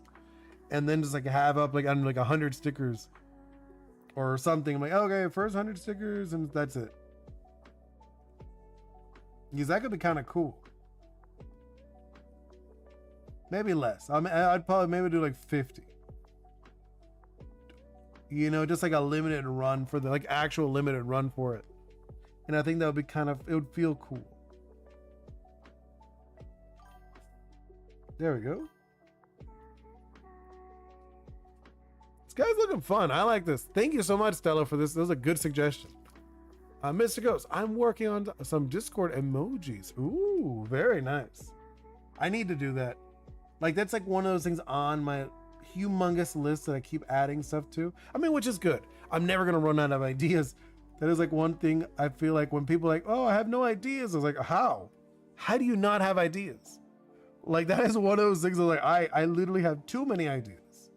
And then just like have up like, I don't know, like 100 stickers or something. I'm like, okay, first 100 stickers and that's it. Because that could be kind of cool. Maybe less. I'd probably maybe do like 50. You know, just like a limited run for the like actual limited run for it. And I think that would be kind of, it would feel cool. There we go. This guy's looking fun. I like this. Thank you so much, Stella, for this. This was a good suggestion. Mr. Ghost, I'm working on some Discord emojis. Ooh, very nice. I need to do that. Like, that's like one of those things on my humongous list that I keep adding stuff to. I mean, which is good. I'm never going to run out of ideas. That is like one thing I feel like when people are like, oh, I have no ideas. I was like, how? How do you not have ideas? Like, that is one of those things that like, I literally have too many ideas.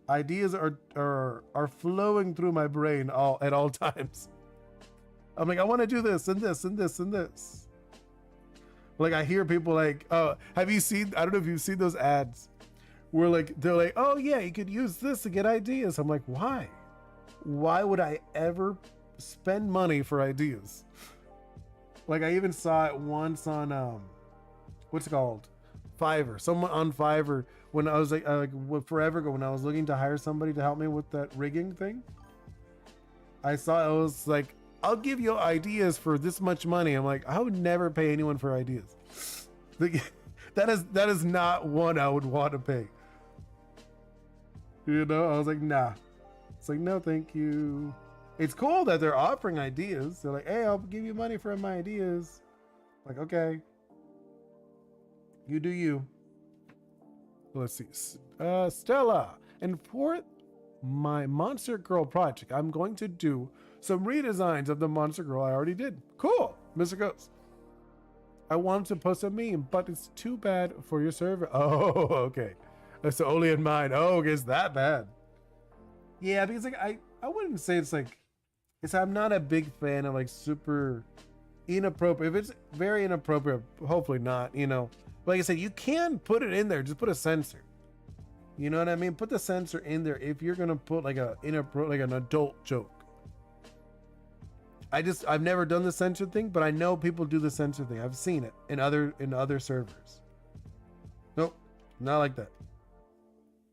Ideas are flowing through my brain at all times. I'm like, I want to do this and this and this and this. Like I hear people like, oh, have you seen, I don't know if you've seen those ads where like, they're like, oh yeah, you could use this to get ideas. I'm like, why? Why would I ever spend money for ideas? Like I even saw it once on, what's it called? Fiverr. Someone on Fiverr when I was like forever ago when I was looking to hire somebody to help me with that rigging thing. I saw it was like, I'll give you ideas for this much money. I'm like, I would never pay anyone for ideas. That is not one I would want to pay. You know, I was like, nah. It's like, no, thank you. It's cool that they're offering ideas. They're like, hey, I'll give you money for my ideas. Like, okay. You do you. Let's see. Stella. And for my Monster Girl project, I'm going to do some redesigns of the Monster Girl I already did. Cool, Mr. Ghost. I wanted to post a meme, but it's too bad for your server. Oh, okay. It's only in mine. Oh, it's that bad. Yeah, because like I wouldn't say it's like, I'm not a big fan of like super inappropriate. If it's very inappropriate, hopefully not, you know. Like I said, you can put it in there. Just put a censor. You know what I mean? Put the censor in there if you're gonna put like an adult joke. I've never done the censor thing, but I know people do the censor thing. I've seen it in other servers. Nope, not like that.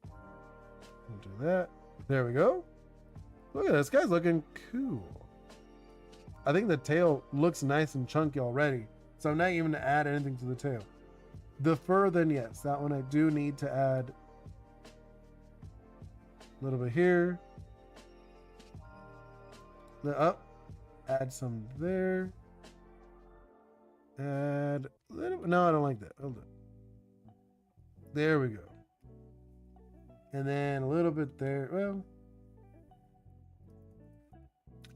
We'll do that. There we go. Look at this guy's looking cool. I think the tail looks nice and chunky already, so I'm not even to add anything to the tail. The fur, then yes, that one I do need to add a little bit here. Add some there. Add a little. No, I don't like that. Hold on. There we go. And then a little bit there. Well,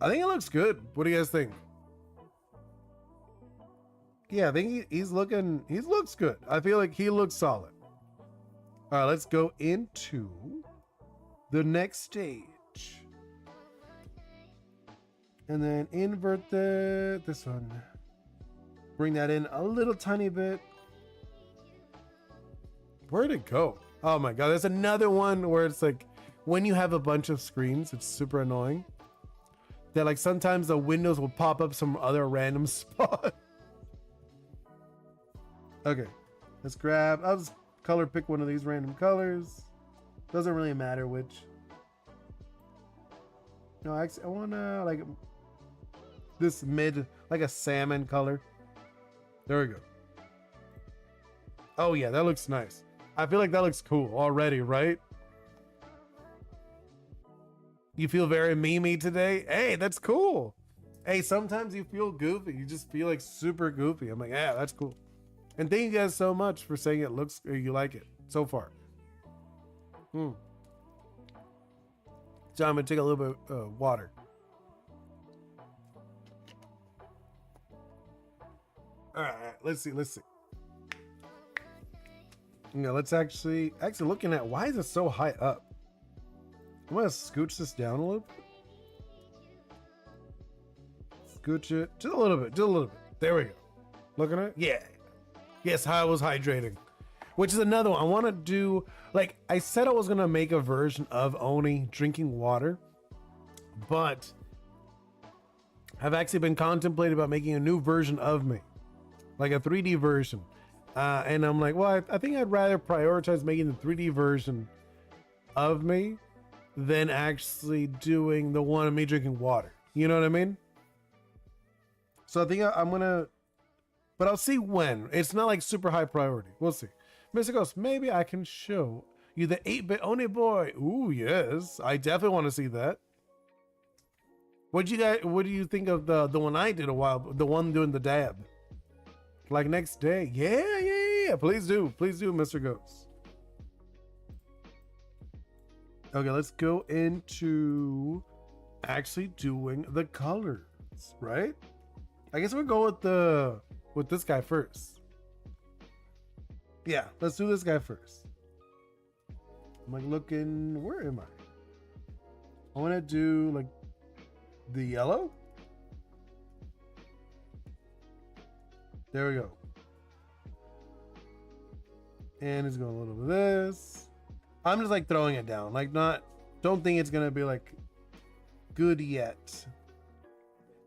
I think it looks good. What do you guys think? Yeah, I think he looks good. I feel like he looks solid. All right, let's go into the next stage. And then invert this one. Bring that in a little tiny bit. Where'd it go? Oh my God, there's another one where it's like, when you have a bunch of screens, it's super annoying. That like sometimes the windows will pop up some other random spot. Okay, let's grab, I'll just color pick one of these random colors. Doesn't really matter which. No, actually, I wanna like this mid, like a salmon color. There we go. Oh yeah, that looks nice. I feel like that looks cool already, right? You feel very memey today? Hey, that's cool. Hey, sometimes you feel goofy. You just feel like super goofy. I'm like, yeah, that's cool. And thank you guys so much for saying it looks, or you like it so far. So I'm gonna take a little bit of water. All right, let's see. Yeah, let's actually looking at, why is it so high up? I'm gonna scooch this down a little bit. Scooch it just a little bit, There we go. Looking at it? Yeah. Yes, I was hydrating. Which is another one. I want to do, like I said, I was gonna make a version of Oni drinking water, but I've actually been contemplating about making a new version of me, like a 3D version. And I'm like, well, I think I'd rather prioritize making the 3D version of me than actually doing the one of me drinking water. You know what I mean? So I think I'm gonna, but I'll see when. It's not like super high priority. We'll see. Mr. Ghost, maybe I can show you the 8-bit Oni Boi. Ooh, yes. I definitely want to see that. What do you think of the one I did a while, the one doing the dab? Like next day. Yeah. Please do, Mr. Ghost. Okay, let's go into actually doing the colors, right? I guess we'll go with this guy first. Yeah, let's do this guy first. I'm like looking, where am I? I want to do like the yellow. There we go. And it's going a little bit of this. I'm just like throwing it down, like don't think it's gonna be like good yet.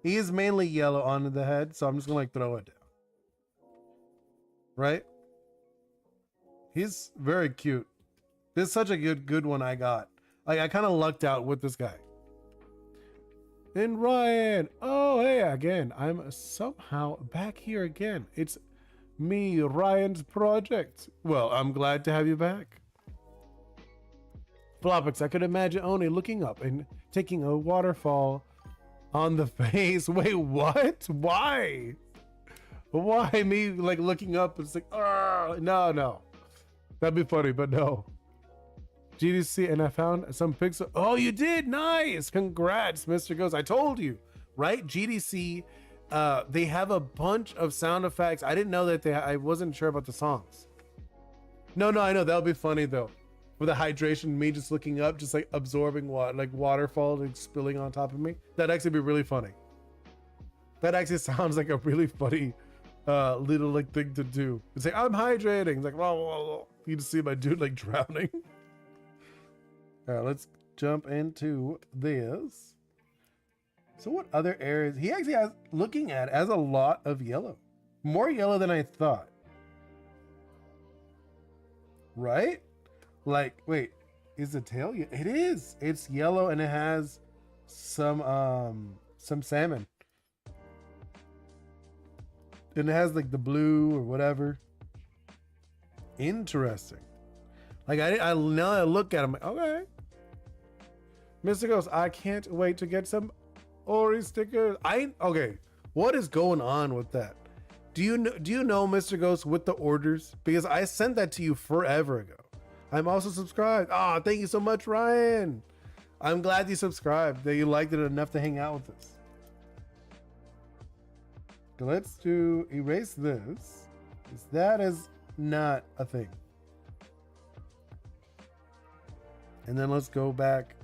He is mainly yellow on the head, so I'm just gonna like throw it down. Right? He's very cute. This is such a good one I got. Like I kind of lucked out with this guy. And Ryan, oh hey again, I'm somehow back here again. It's me, Ryan's project. Well, I'm glad to have you back. Flopix, I could imagine Oni looking up and taking a waterfall on the face. Wait, what? Why? Why me like looking up? It's like, no. That'd be funny, but no. GDC, and I found some pixel. Oh, you did? Nice. Congrats, Mr. Ghost. I told you, right? GDC, they have a bunch of sound effects. I didn't know that I wasn't sure about the songs. No, I know. That'll be funny though. With the hydration, me just looking up, just like absorbing water, like waterfall like spilling on top of me. That'd actually be really funny. That actually sounds like a really funny little like thing to do. It's like, I'm hydrating. It's like, whoa. You just see my dude like drowning. All right, let's jump into this. So what other areas? He actually has, looking at, has a lot of yellow. More yellow than I thought. Right? Like, wait, is the tail? It is. It's yellow and it has some salmon. And it has like the blue or whatever. Interesting. Like I now I look at him, like, okay. Mr. Ghost, I can't wait to get some Ori stickers. Okay. What is going on with that? Do you know, Mr. Ghost, with the orders? Because I sent that to you forever ago. I'm also subscribed. Oh, thank you so much, Ryan. I'm glad you subscribed, that you liked it enough to hang out with us. So let's erase this. That is not a thing. And then let's go back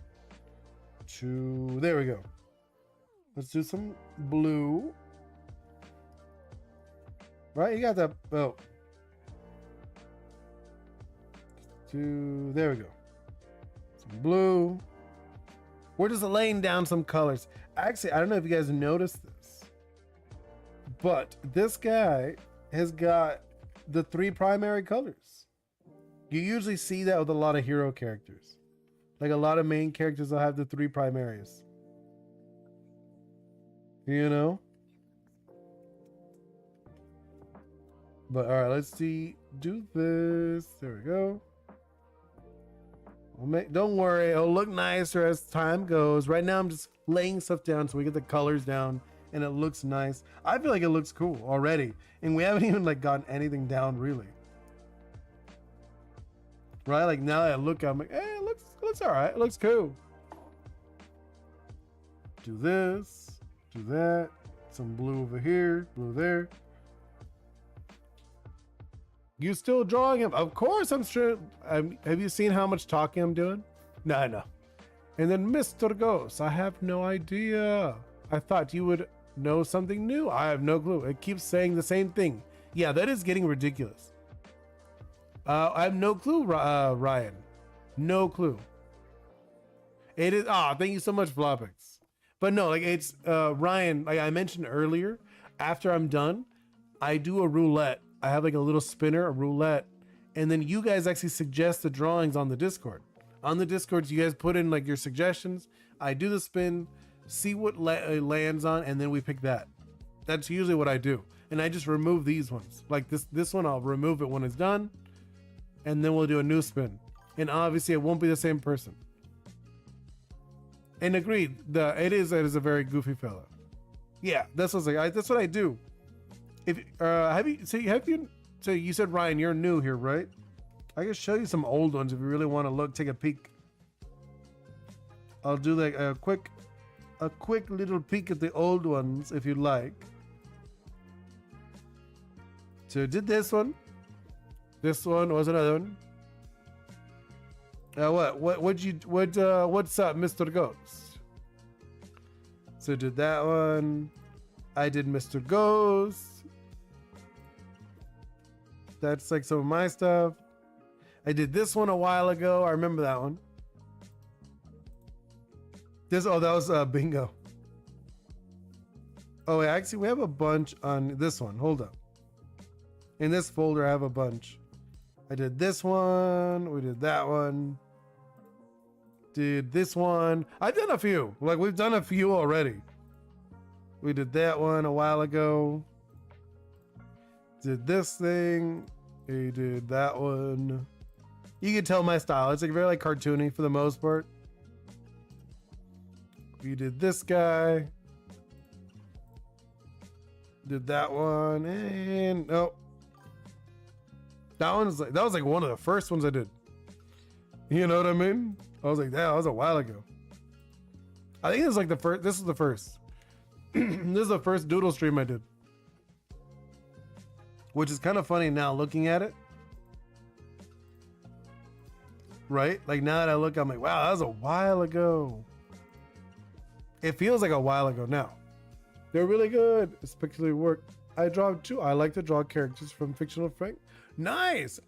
to, there we go. Let's do some blue. Right, you got that, oh. There we go. Some blue. We're just laying down some colors. Actually, I don't know if you guys noticed this, but this guy has got the 3 primary colors. You usually see that with a lot of hero characters. Like a lot of main characters will have the 3 primaries. You know? But all right, let's do this. There we go. Don't worry, it'll look nicer as time goes. Right now I'm just laying stuff down so we get the colors down and it looks nice. I feel like it looks cool already. And we haven't even like gotten anything down really. Right? Like now that I look, I'm like, hey, it looks all right. It looks cool. Do this, do that. Some blue over here, blue there. You still drawing him? Of course I'm sure. Have you seen how much talking I'm doing? No. And then Mr. Ghost, I have no idea. I thought you would know something new. I have no clue. It keeps saying the same thing. Yeah, that is getting ridiculous. I have no clue, Ryan. No clue. It is, thank you so much, Flopix. But no, like it's, Ryan, like I mentioned earlier, after I'm done, I do a roulette. I have like a little spinner, a roulette, and then you guys actually suggest the drawings on the Discord. On the Discord, you guys put in like your suggestions. I do the spin, see what lands on, and then we pick that. That's usually what I do. And I just remove these ones. Like this one, I'll remove it when it's done, and then we'll do a new spin. And obviously, it won't be the same person. And agreed, it is a very goofy fella. Yeah, that's what that's what I do. If so you said, Ryan, you're new here, right? I can show you some old ones if you really want to look, take a peek. I'll do like a quick little peek at the old ones if you'd like. So did this one. This one was another one. What's up, Mr. Ghost? So did that one. I did Mr. Ghost. That's like some of my stuff. I did this one a while ago. I remember that one. That was bingo. Oh, wait, actually, we have a bunch on this one. Hold up. In this folder, I have a bunch. I did this one. We did that one. Did this one. I've done a few. Like, we've done a few already. We did that one a while ago. Did this thing. We did that one. You can tell my style. It's like very like cartoony for the most part. We did this guy. Did that one. And nope. That was like one of the first ones I did. You know what I mean? I was like, that was a while ago. I think this is like the first. This is the first. This is the first doodle stream I did. Which is kind of funny now looking at it. Right? Like now that I look, I'm like, wow, that was a while ago. It feels like a while ago now. They're really good. Especially work. I draw too. I like to draw characters from fictional Frank. Nice.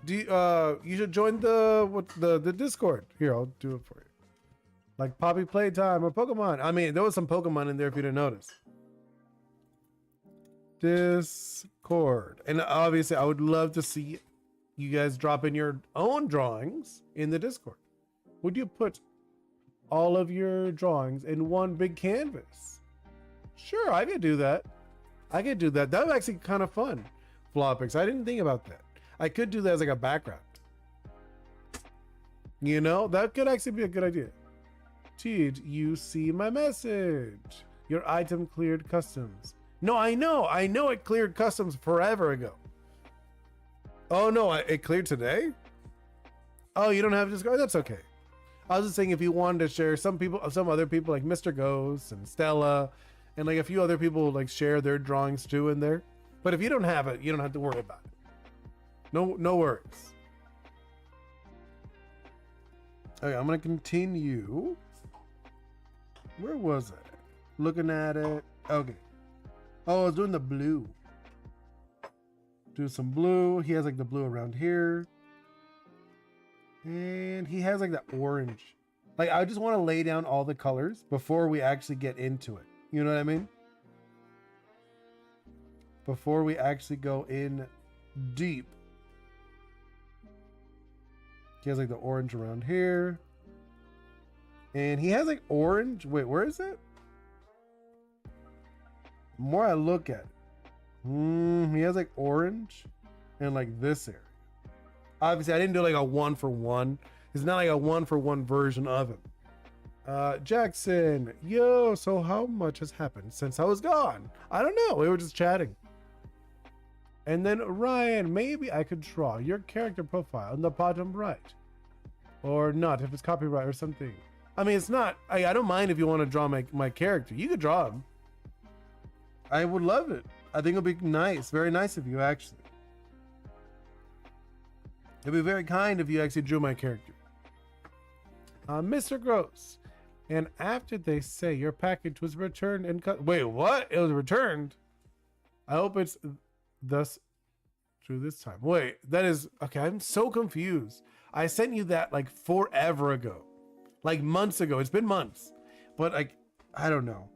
You should join the Discord. Here, I'll do it for you. Like Poppy Playtime or Pokemon. I mean, there was some Pokemon in there if you didn't notice. Discord. And obviously, I would love to see you guys drop in your own drawings in the Discord. Would you put all of your drawings in one big canvas? Sure, I could do that. That would actually kind of fun. Flopix. I didn't think about that. I could do that as like a background. You know, that could actually be a good idea. Did you see my message? Your item cleared customs. No, I know it cleared customs forever ago. Oh no, it cleared today? Oh, you don't have Discord? That's okay. I was just saying if you wanted to share, some other people like Mr. Ghost and Stella, and like a few other people like share their drawings too in there. But if you don't have it, you don't have to worry about it. No worries. Okay, I'm gonna continue. Where was it? Looking at it. Okay. Oh, I was doing the blue. Do some blue. He has like the blue around here. And he has like the orange. Like I just want to lay down all the colors before we actually get into it. You know what I mean? Before we actually go in deep. He has like the orange around here. And he has like orange. Wait, where is it? The more I look at it. He has like orange and like this area. Obviously, I didn't do like a 1-for-1. It's not like a 1-for-1 version of him. Jackson, yo, so how much has happened since I was gone? I don't know. We were just chatting. And then Ryan, maybe I could draw your character profile on the bottom right. Or not, if it's copyright or something. I mean, it's not, I don't mind if you want to draw my character. You could draw him. I would love it. I think it'll be nice. Very nice of you, actually. It'd be very kind if you actually drew my character. Mr. Gross. And after they say your package was returned and cut. Wait, what? It was returned? I hope it's thus true this time. Wait, that is okay. I'm so confused. I sent you that like forever ago, like months ago. It's been months, but like I don't know.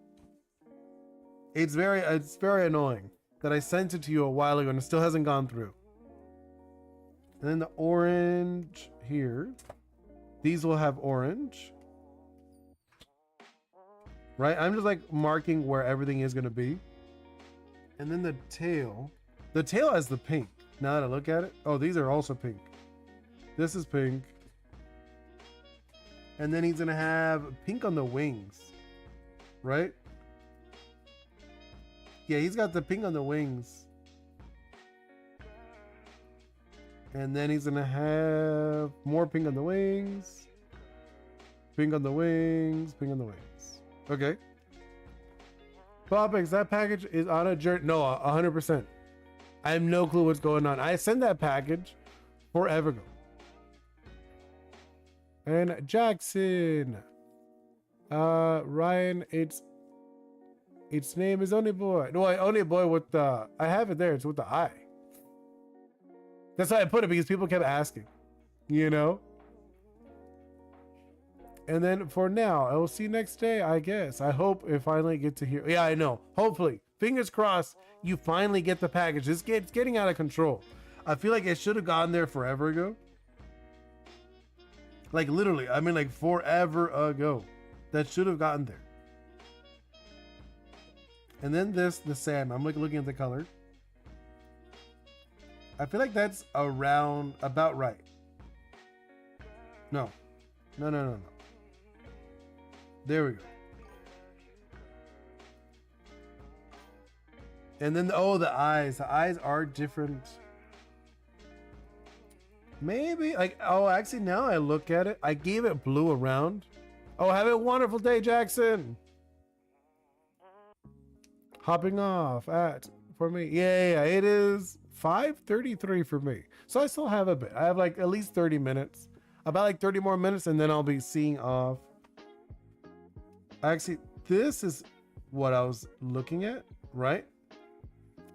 It's very annoying that I sent it to you a while ago and it still hasn't gone through. And then the orange here. These will have orange. Right? I'm just like marking where everything is going to be. And then the tail. The tail has the pink. Now that I look at it. Oh, these are also pink. This is pink. And then he's going to have pink on the wings. Right? Yeah, he's got the pink on the wings. And then he's gonna have more pink on the wings. Pink on the wings. Pink on the wings. Okay. Topics, that package is on a journey. No, 100%. I have no clue what's going on. I sent that package forever ago. And Jackson. Ryan, its name is Oni Boi. No, Oni Boi with the, I have it there. It's with the I. That's why I put it, because people kept asking, you know? And then for now, I will see you next day, I guess. I hope I finally get to hear. Yeah, I know. Hopefully. Fingers crossed, you finally get the package. It's getting out of control. I feel like it should have gotten there forever ago. Like literally, I mean like forever ago. That should have gotten there. And then the sand. I'm like looking at the color. I feel like that's about right. No. There we go. And then, the eyes. The eyes are different. Maybe, actually, now I look at it, I gave it blue around. Oh, have a wonderful day, Jackson. Hopping off for me. Yeah, it is 5:33 for me. So I still have a bit. I have like at least 30 minutes. About like 30 more minutes and then I'll be seeing off. Actually, this is what I was looking at, right?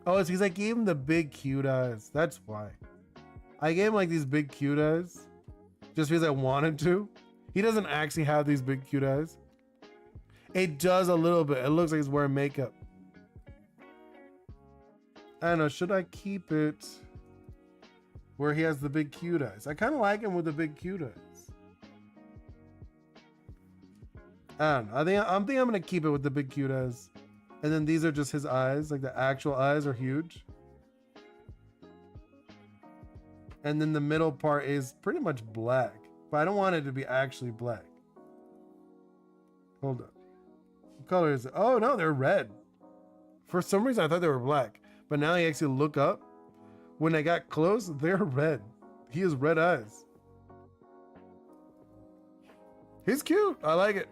Oh, it's because I gave him the big cute eyes. That's why. I gave him like these big cute eyes just because I wanted to. He doesn't actually have these big cute eyes. It does a little bit. It looks like he's wearing makeup. I don't know, should I keep it where he has the big cute eyes? I kind of like him with the big cute eyes. I don't know. I'm gonna keep it with the big cute eyes. And then these are just his eyes, like the actual eyes are huge. And then the middle part is pretty much black, but I don't want it to be actually black. Hold up. What color is it? Oh no, they're red. For some reason I thought they were black. But now you actually look up. When I got close, they're red. He has red eyes. He's cute. I like it.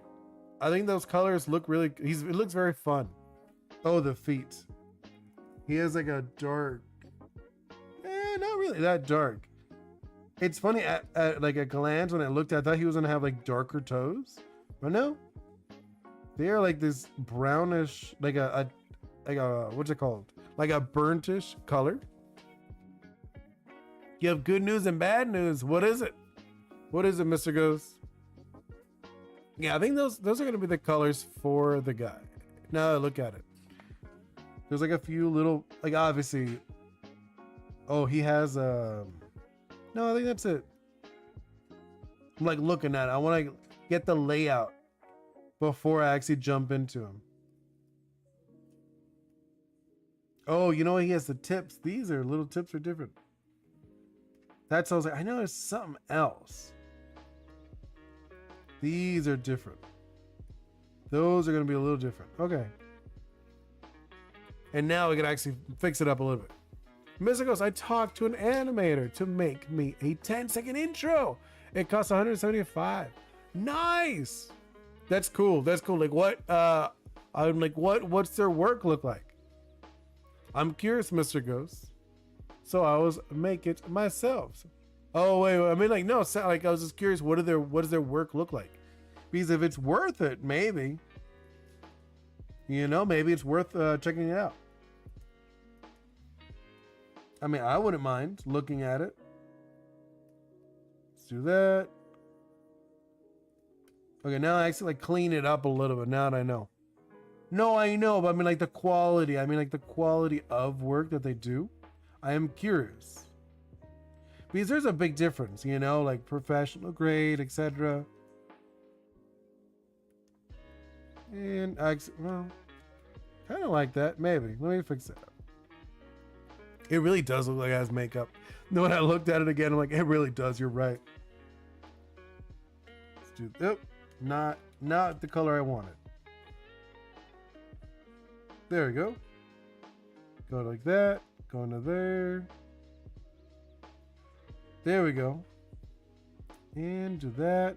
I think those colors look really. It looks very fun. Oh, the feet. He has like a dark. Not really that dark. It's funny at like a glance when I looked, I thought he was gonna have like darker toes, but no. They are like this brownish, like a what's it called? Like a burntish color. You have good news and bad news. What is it? What is it, Mr. Ghost? Yeah, I think those are gonna be the colors for the guy. Now look at it. There's like a few little, like obviously. Oh, he has no, I think that's it. I'm like looking at it. I want to get the layout before I actually jump into him. Oh, you know, he has the tips. These are little tips are different. That's what I was like, I know there's something else. These are different. Those are going to be a little different. Okay. And now we can actually fix it up a little bit. Mr. Ghost, I talked to an animator to make me a 10-second intro. It costs $175. Nice. That's cool. That's cool. Like what? I'm like, what's their work look like? I'm curious, Mr. Ghost. So I was make it myself. Oh wait, I mean like no, like I was just curious. What does their work look like? Because if it's worth it, maybe. You know, maybe it's worth checking it out. I mean, I wouldn't mind looking at it. Let's do that. Okay, now I actually like clean it up a little bit. Now that I know. No, I know, but I mean like the quality. I mean like the quality of work that they do. I am curious. Because there's a big difference, you know, like professional grade, etc. And well, kind of like that. Maybe. Let me fix it up. It really does look like it has makeup. Then when I looked at it again, I'm like, it really does. You're right. Let's do. Oh, not the color I wanted. There we go. Go like that. Go into there. There we go. And do that.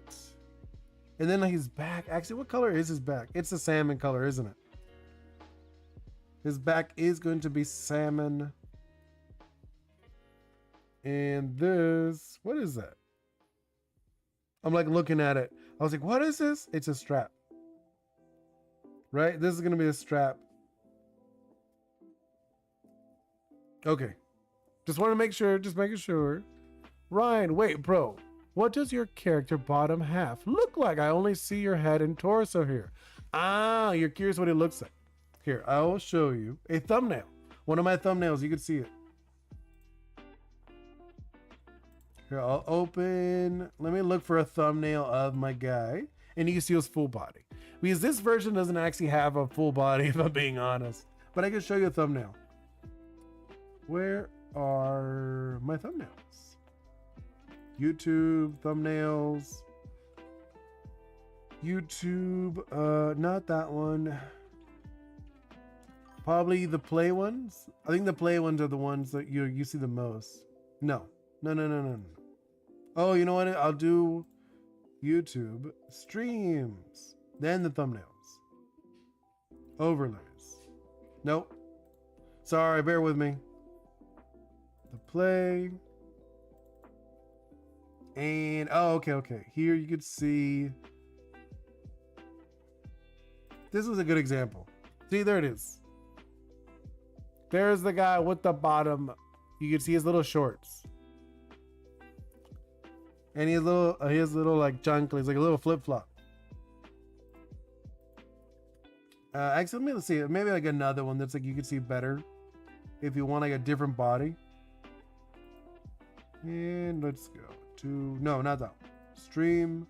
And then like his back. Actually, what color is his back? It's a salmon color, isn't it? His back is going to be salmon. And this, what is that? I'm like looking at it. I was like, what is this? It's a strap. Right? This is going to be a strap. Okay. Just want to make sure, just making sure. Ryan, wait, bro. What does your character bottom half look like? I only see your head and torso here. Ah, you're curious what it looks like. Here, I will show you a thumbnail. One of my thumbnails, you can see it. Here, I'll open. Let me look for a thumbnail of my guy. And you can see his full body. Because this version doesn't actually have a full body, if I'm being honest. But I can show you a thumbnail. Where are my thumbnails? YouTube thumbnails. YouTube, not that one. Probably the play ones. I think the play ones are the ones that you see the most. No. Oh, you know what? I'll do YouTube streams. Then the thumbnails. Overlays. Nope. Sorry, bear with me. The play. And, oh, okay. Here you could see. This was a good example. See, there it is. There's the guy with the bottom. You can see his little shorts. And he has little like junklings, like a little flip-flop. Actually, let's see. Maybe like another one that's like you can see better if you want like a different body. And let's go to, no, not that one. Stream.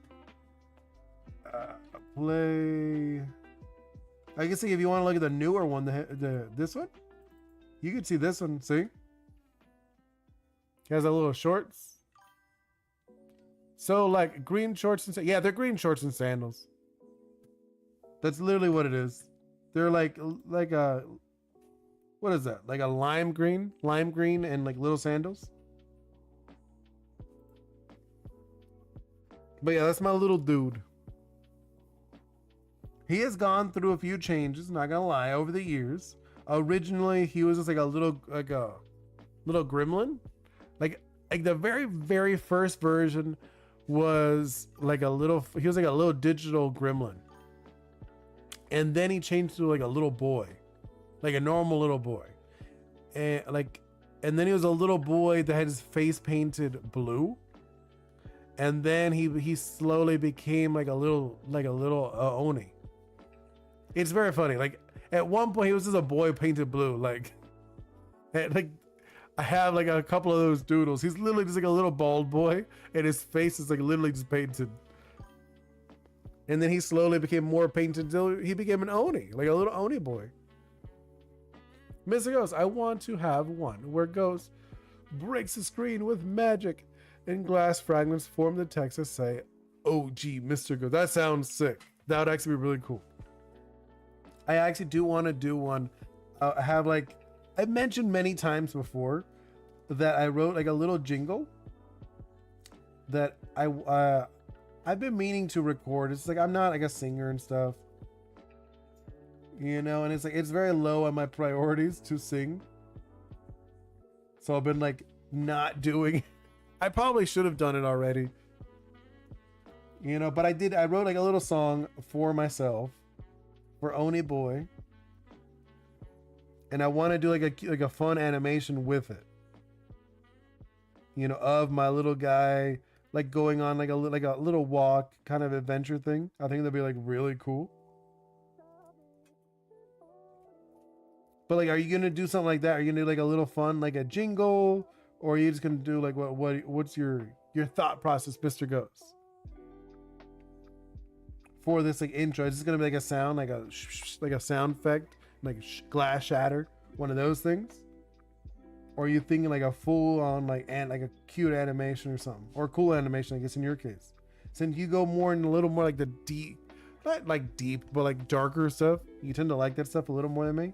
Play. I can see if you want to look at the newer one, this one. You can see this one, see? He has a little shorts. So like green shorts and yeah, they're green shorts and sandals. That's literally what it is. They're like a, what is that? Like a lime green and like little sandals. But yeah, that's my little dude. He has gone through a few changes, not gonna lie, over the years. Originally, he was just like a little gremlin. Like the very first version was like he was like a little digital gremlin. And then he changed to like a little boy, like a normal little boy. And then he was a little boy that had his face painted blue. And then he slowly became like a little Oni. It's very funny. Like at one point he was just a boy painted blue. Like I have like a couple of those doodles. He's literally just like a little bald boy, and his face is like literally just painted. And then he slowly became more painted until he became an Oni, like a little Oni boy. Mr. Ghost, I want to have one where Ghost breaks the screen with magic and glass fragments form the text that say, "Oh, gee, Mr. Ghost." That sounds sick. That would actually be really cool. I actually do want to do one. I have like, I've mentioned many times before that I wrote like a little jingle that I've been meaning to record. It's like I'm not like a singer and stuff, you know, and it's like it's very low on my priorities to sing. So I've been like not doing. I probably should have done it already, you know, but I wrote like a little song for myself, for Oni Boi. And I want to do like a fun animation with it, you know, of my little guy like going on like a little walk kind of adventure thing. I think that'd be like really cool. But like, are you gonna do something like that? Are you gonna do like a little fun, like a jingle, or are you just gonna do like what's your thought process, Mr. Ghost, for this like intro? Is this gonna be like a sound, like a sound effect? Like glass shatter, one of those things? Or are you thinking like a full on like a cute animation or something, or a cool animation, I guess in your case, since you go more in a little more like the deep, not like deep but like darker stuff? You tend to like that stuff a little more than me.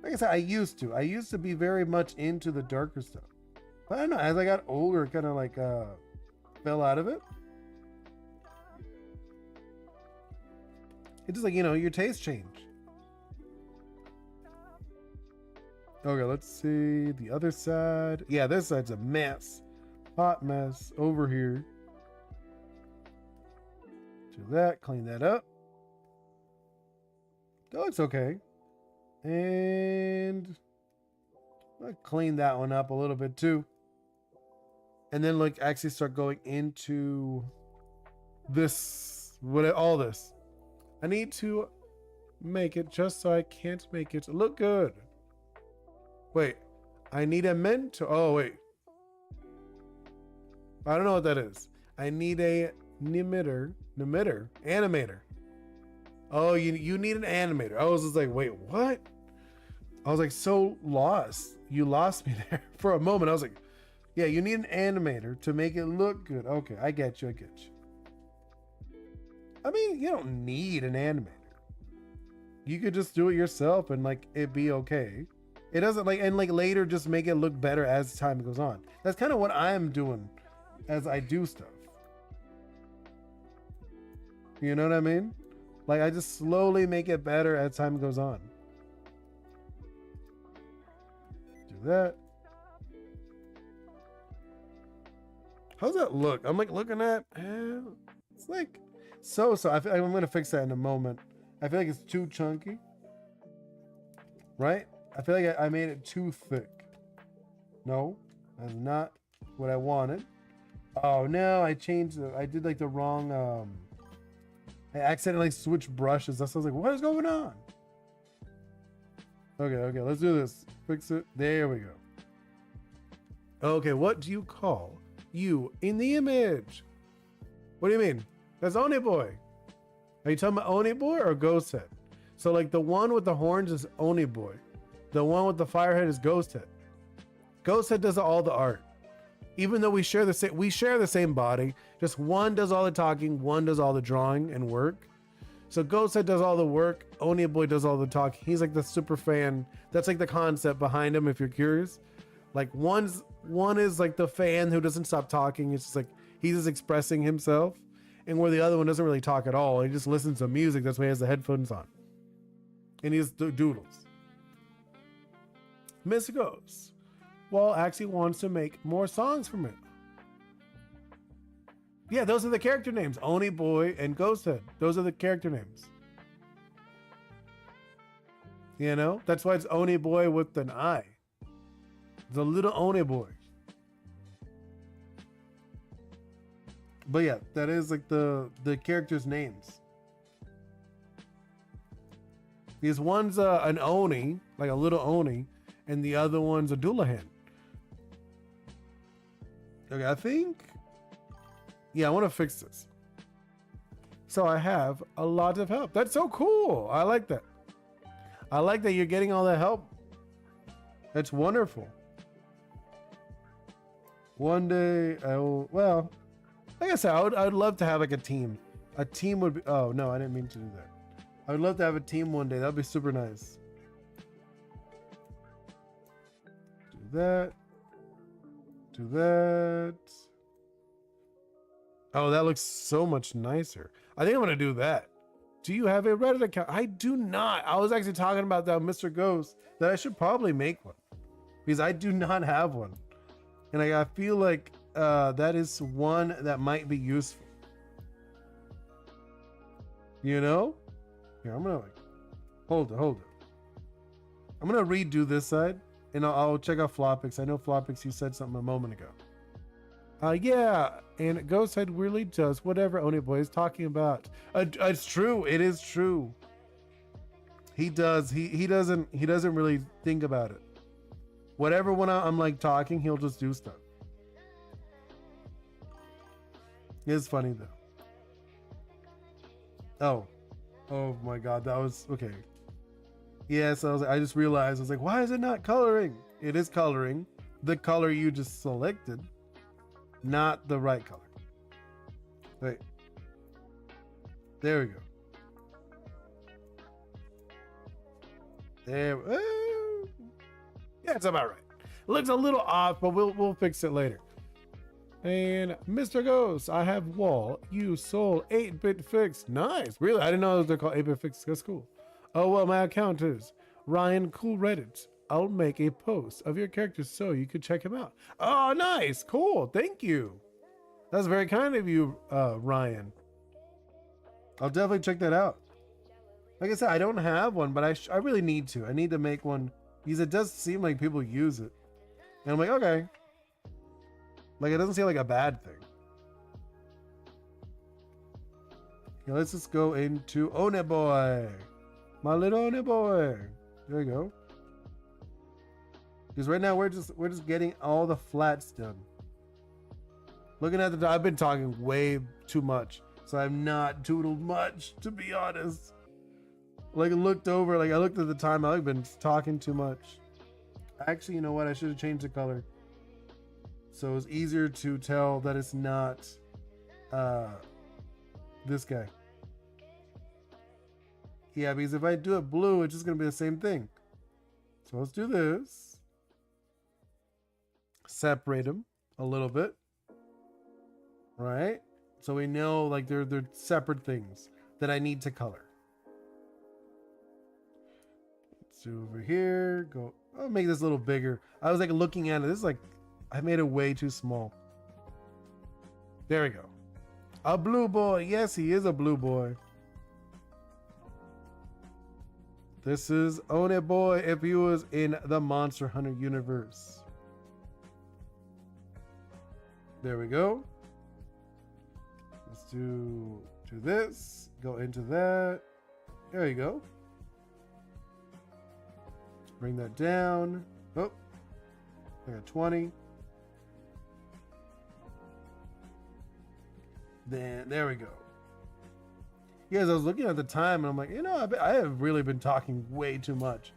Like I said, I used to be very much into the darker stuff, but I don't know, as I got older, kind of like fell out of it. It's just like, you know, your taste change. Okay, let's see the other side. Yeah, this side's a mess. Hot mess over here. Do that, clean that up. That looks okay. And I'll clean that one up a little bit too. And then like actually start going into this, all this. I need to make it just so I can't make it look good. Wait, I need a mentor. Oh, wait. I don't know what that is. I need a animator. Oh, you need an animator. I was just like, wait, what? I was like so lost. You lost me there for a moment. I was like, yeah, you need an animator to make it look good. Okay, I get you. I mean, you don't need an animator. You could just do it yourself and like it be okay. It doesn't like, and like later just make it look better as time goes on. That's kind of what I'm doing as I do stuff. You know what I mean? Like I just slowly make it better as time goes on. Do that. How's that look? I'm like looking at, it's like, so I feel like I'm gonna fix that in a moment. I feel like it's too chunky, right? I feel like I made it too thick. No, that's not what I wanted. Oh no, I changed it. I did like the wrong, I accidentally switched brushes. That's what I was like, what is going on? Okay, let's do this. Fix it. There we go. Okay, what do you call you in the image? What do you mean? That's Oni Boi. Are you talking about Oni Boi or Ghost Head? So like the one with the horns is Oni Boi. The one with the fire head is Ghost Head. Ghost Head does all the art. Even though we share the same body, just one does all the talking, one does all the drawing and work. So Ghost Head does all the work, Oni Boi does all the talking. He's like the super fan. That's like the concept behind him if you're curious. Like one is like the fan who doesn't stop talking. It's just like he's just expressing himself. and where the other one doesn't really talk at all. He just listens to music. That's why he has the headphones on. And he just doodles. Mr. Ghost, well, actually wants to make more songs from it. Yeah, those are the character names. Oni Boi and Ghosthead. Those are the character names. You know? That's why it's Oni Boi with an I. The little Oni Boi. But yeah, that is like the characters' names. Because one's an Oni, like a little Oni, and the other one's a Dullahan. Okay, I think... Yeah, I want to fix this. So I have a lot of help. That's so cool. I like that. I like that you're getting all that help. That's wonderful. One day I will, well, like I said, I would love to have like a team. A team would be, oh no, I didn't mean to do that. I would love to have a team one day. That'd be super nice. Do that. Do that. Oh, that looks so much nicer. I think I'm gonna do that. Do you have a Reddit account? I do not. I was actually talking about that with Mr. Ghost, that I should probably make one. Because I do not have one. And I feel like that is one that might be useful. You know? Here, I'm gonna like, hold it. I'm gonna redo this side, and I'll check out Flopix. I know Flopix, you said something a moment ago. Yeah, and Ghosthead really does whatever Oni Boi is talking about. It's true. It is true. He does. He doesn't really think about it. Whatever when I'm like talking, he'll just do stuff. It's funny though. Oh my God, that was okay. Yes, I just realized. I was like, why is it not coloring? It is coloring the color you just selected. Not the right color. Wait. There we go. There. Yeah, it's about right. It looks a little off, but we'll fix it later. And Mr. Ghost, I have wall. You sold 8-bit fix. Nice. Really? I didn't know they're called 8-bit fix. That's cool. Oh well, my account is Ryan Cool Reddit. I'll make a post of your characters so you could check him out. Oh, nice. Cool. Thank you. That's very kind of you, Ryan. I'll definitely check that out. Like I said, I don't have one, but I really need to. I need to make one because it does seem like people use it. And I'm like, okay. Like, it doesn't seem like a bad thing. Okay, let's just go into Oni Boi. My little Oni Boi. There we go. Because right now we're just getting all the flats done. Looking at the, I've been talking way too much, so I've not doodled much, to be honest. Like I looked at the time, I've been talking too much. Actually, you know what? I should have changed the color, so it's easier to tell that it's not this guy. Yeah, because if I do it blue, it's just gonna be the same thing. So let's do this. Separate them a little bit, right? So we know like they're separate things that I need to color. Let's do over here. Go. I'll make this a little bigger. I was like looking at it. This is like I made it way too small. There we go. A blue boy. Yes, he is a blue boy. This is Oni Boi if he was in the Monster Hunter universe. There we go. Let's do this. Go into that. There you go. Bring that down. Oh, I got 20. Then there we go. Yes, I was looking at the time and I'm like, you know, I have really been talking way too much.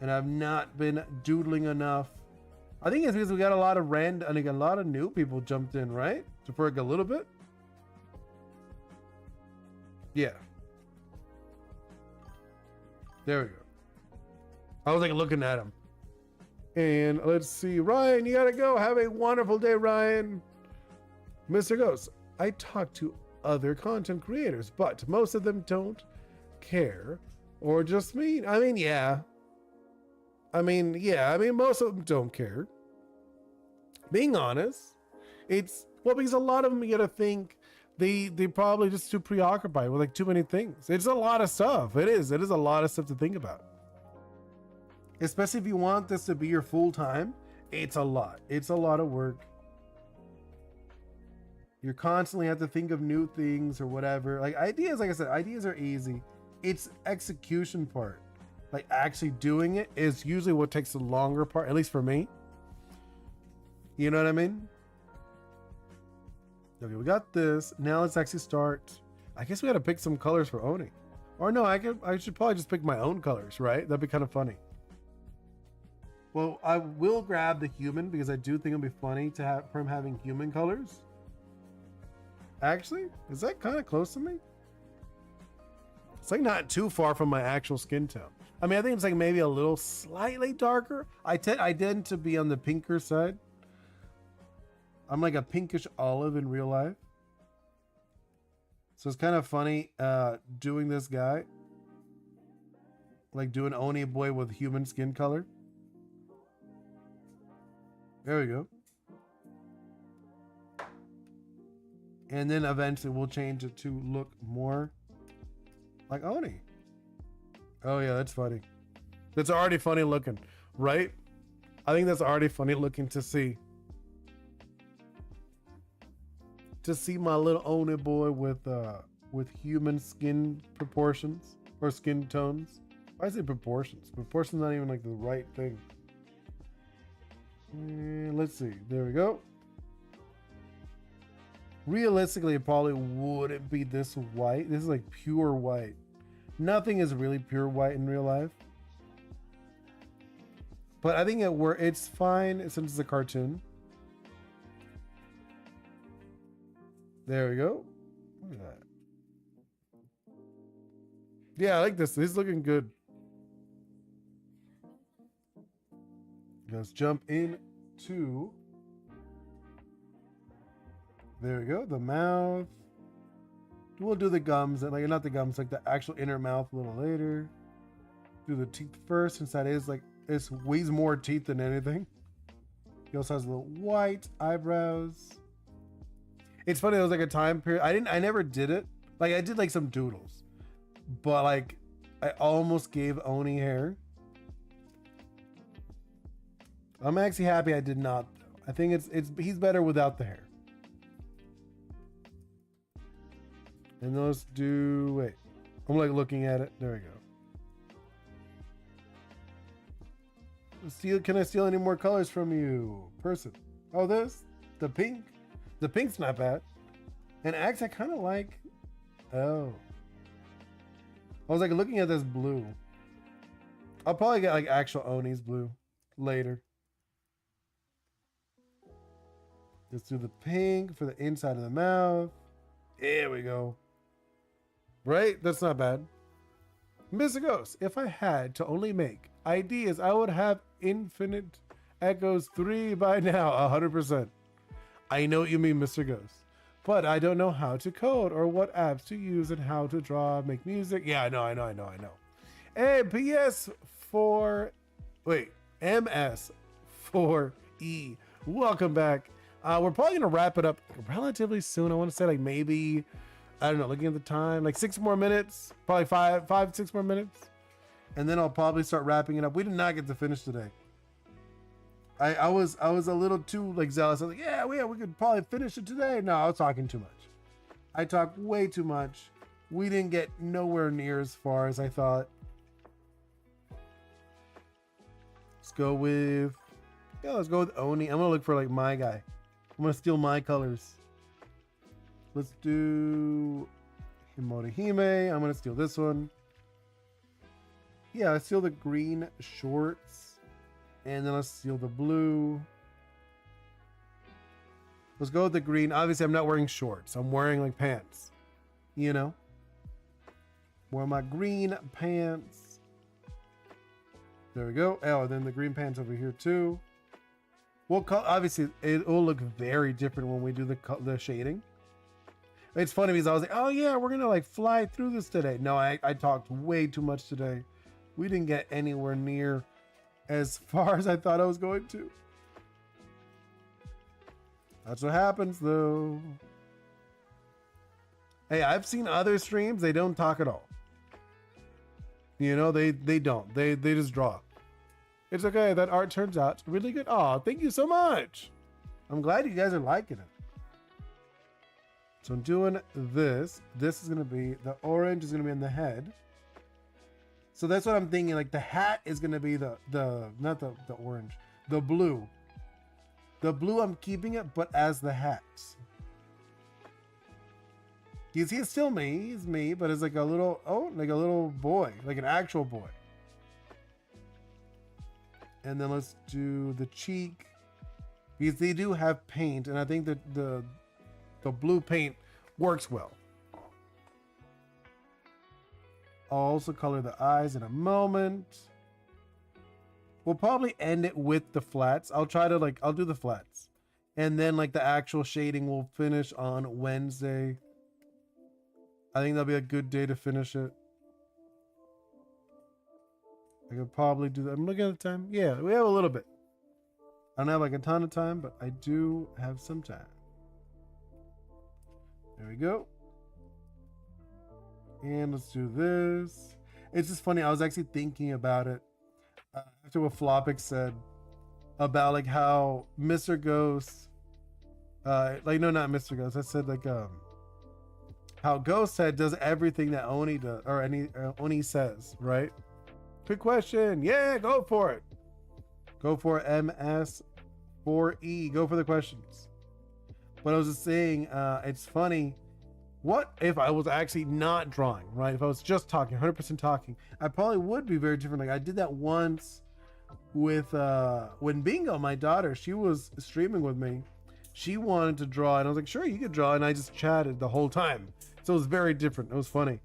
And I've not been doodling enough. I think it's because we got a lot of a lot of new people jumped in, right? To work a little bit. Yeah. There we go. I was like looking at him. And let's see, Ryan, you gotta go. Have a wonderful day, Ryan. Mr. Ghost, I talk to other content creators, but most of them don't care or just mean. I mean, yeah. I mean, most of them don't care. Being honest, it's well, because a lot of them, you gotta think they probably just too preoccupied with like too many things. It's a lot of stuff. It is a lot of stuff to think about. Especially if you want this to be your full time, it's a lot. It's a lot of work. You constantly have to think of new things or whatever. Like ideas, like I said, ideas are easy. It's execution part. Like actually doing it is usually what takes the longer part, at least for me. You know what I mean? Okay, we got this. Now let's actually start. I guess we got to pick some colors for Oni. Or no, I should probably just pick my own colors, right? That'd be kind of funny. Well, I will grab the human because I do think it'll be funny to have from having human colors. Actually, is that kind of close to me? It's like not too far from my actual skin tone. I mean, I think it's like maybe a little slightly darker. I tend to be on the pinker side. I'm like a pinkish olive in real life. So it's kind of funny doing this guy. Like doing Oni Boi with human skin color. There we go. And then eventually we'll change it to look more like Oni. Oh yeah, that's funny. That's already funny looking, right? I think that's already funny looking to see. To see my little Oni Boi with human skin proportions or skin tones. I say proportions. Proportions not even like the right thing. Let's see. There we go. Realistically, it probably wouldn't be this white. This is like pure white. Nothing is really pure white in real life. But I think it's fine since it's a cartoon. There we go. Look at that. Yeah, I like this. This is looking good. Let's jump into. There we go. The mouth. We'll do the gums, and like not the gums, like the actual inner mouth a little later. Do the teeth first, since that is like it's weighs more teeth than anything. He also has little white eyebrows. It's funny, there was like a time period. I never did it. Like I did like some doodles. But like I almost gave Oni hair. I'm actually happy I did not though. I think he's better without the hair. And let's do wait. I'm like looking at it. There we go. Can I steal any more colors from you? Person. Oh, this? The pink? The pink's not bad. And actually, I kind of like... Oh. I was like looking at this blue. I'll probably get like actual Oni's blue later. Let's do the pink for the inside of the mouth. There we go. Right? That's not bad. Mr. Ghost, if I had to only make ideas, I would have Infinite Echoes 3 by now, 100%. I know what you mean, Mr. Ghost. But I don't know how to code or what apps to use and how to draw, make music. Yeah, I know. And PS4, wait, MS4E. Welcome back. We're probably going to wrap it up relatively soon. I want to say like maybe, I don't know, looking at the time, like 6 more minutes, probably 6 more minutes. And then I'll probably start wrapping it up. We did not get to finish today. I was a little too like zealous. I was like, yeah, we could probably finish it today. No, I was talking too much. I talked way too much. We didn't get nowhere near as far as I thought. Let's go with Oni. I'm gonna look for like my guy. I'm gonna steal my colors. Let's do Himorihime. I'm gonna steal this one. Yeah, let's steal the green shorts. And then let's steal the blue. Let's go with the green. Obviously, I'm not wearing shorts. I'm wearing like pants. You know? Wear my green pants. There we go. Oh, then the green pants over here too. Well, obviously, it will look very different when we do the shading. It's funny because I was like, oh yeah, we're gonna like fly through this today. No, I talked way too much today. We didn't get anywhere near as far as I thought I was going to. That's what happens though. Hey, I've seen other streams, they don't talk at all. You know, they don't. They just draw. It's okay, that art turns out really good. Oh, thank you so much. I'm glad you guys are liking it. So I'm doing this. This is gonna be, the orange is gonna be in the head. So that's what I'm thinking. Like the hat is gonna be the not the orange, the blue. The blue I'm keeping it, but as the hat. You see, it's still me. He's me, but it's like a little, like a little boy, like an actual boy. And then let's do the cheek, because they do have paint, and I think that the blue paint works well. I'll also color the eyes in a moment. We'll probably end it with the flats. I'll try to I'll do the flats. And then like the actual shading will finish on Wednesday. I think that'll be a good day to finish it. I could probably do that. I'm looking at the time. Yeah, we have a little bit. I don't have like a ton of time, but I do have some time. There we go. And let's do this. It's just funny. I was actually thinking about it after what Flopix said about like how Mr. Ghost, no, not Mr. Ghost. I said how Ghost said does everything that Oni does, or Oni says, right? Good question. Yeah, go for it. Go for MS4E. Go for the questions. But I was just saying, it's funny. What if I was actually not drawing, right? If I was just talking, 100% talking, I probably would be very different. Like I did that once with when Bingo, my daughter, she was streaming with me. She wanted to draw, and I was like, sure, you could draw, and I just chatted the whole time. So it was very different. It was funny.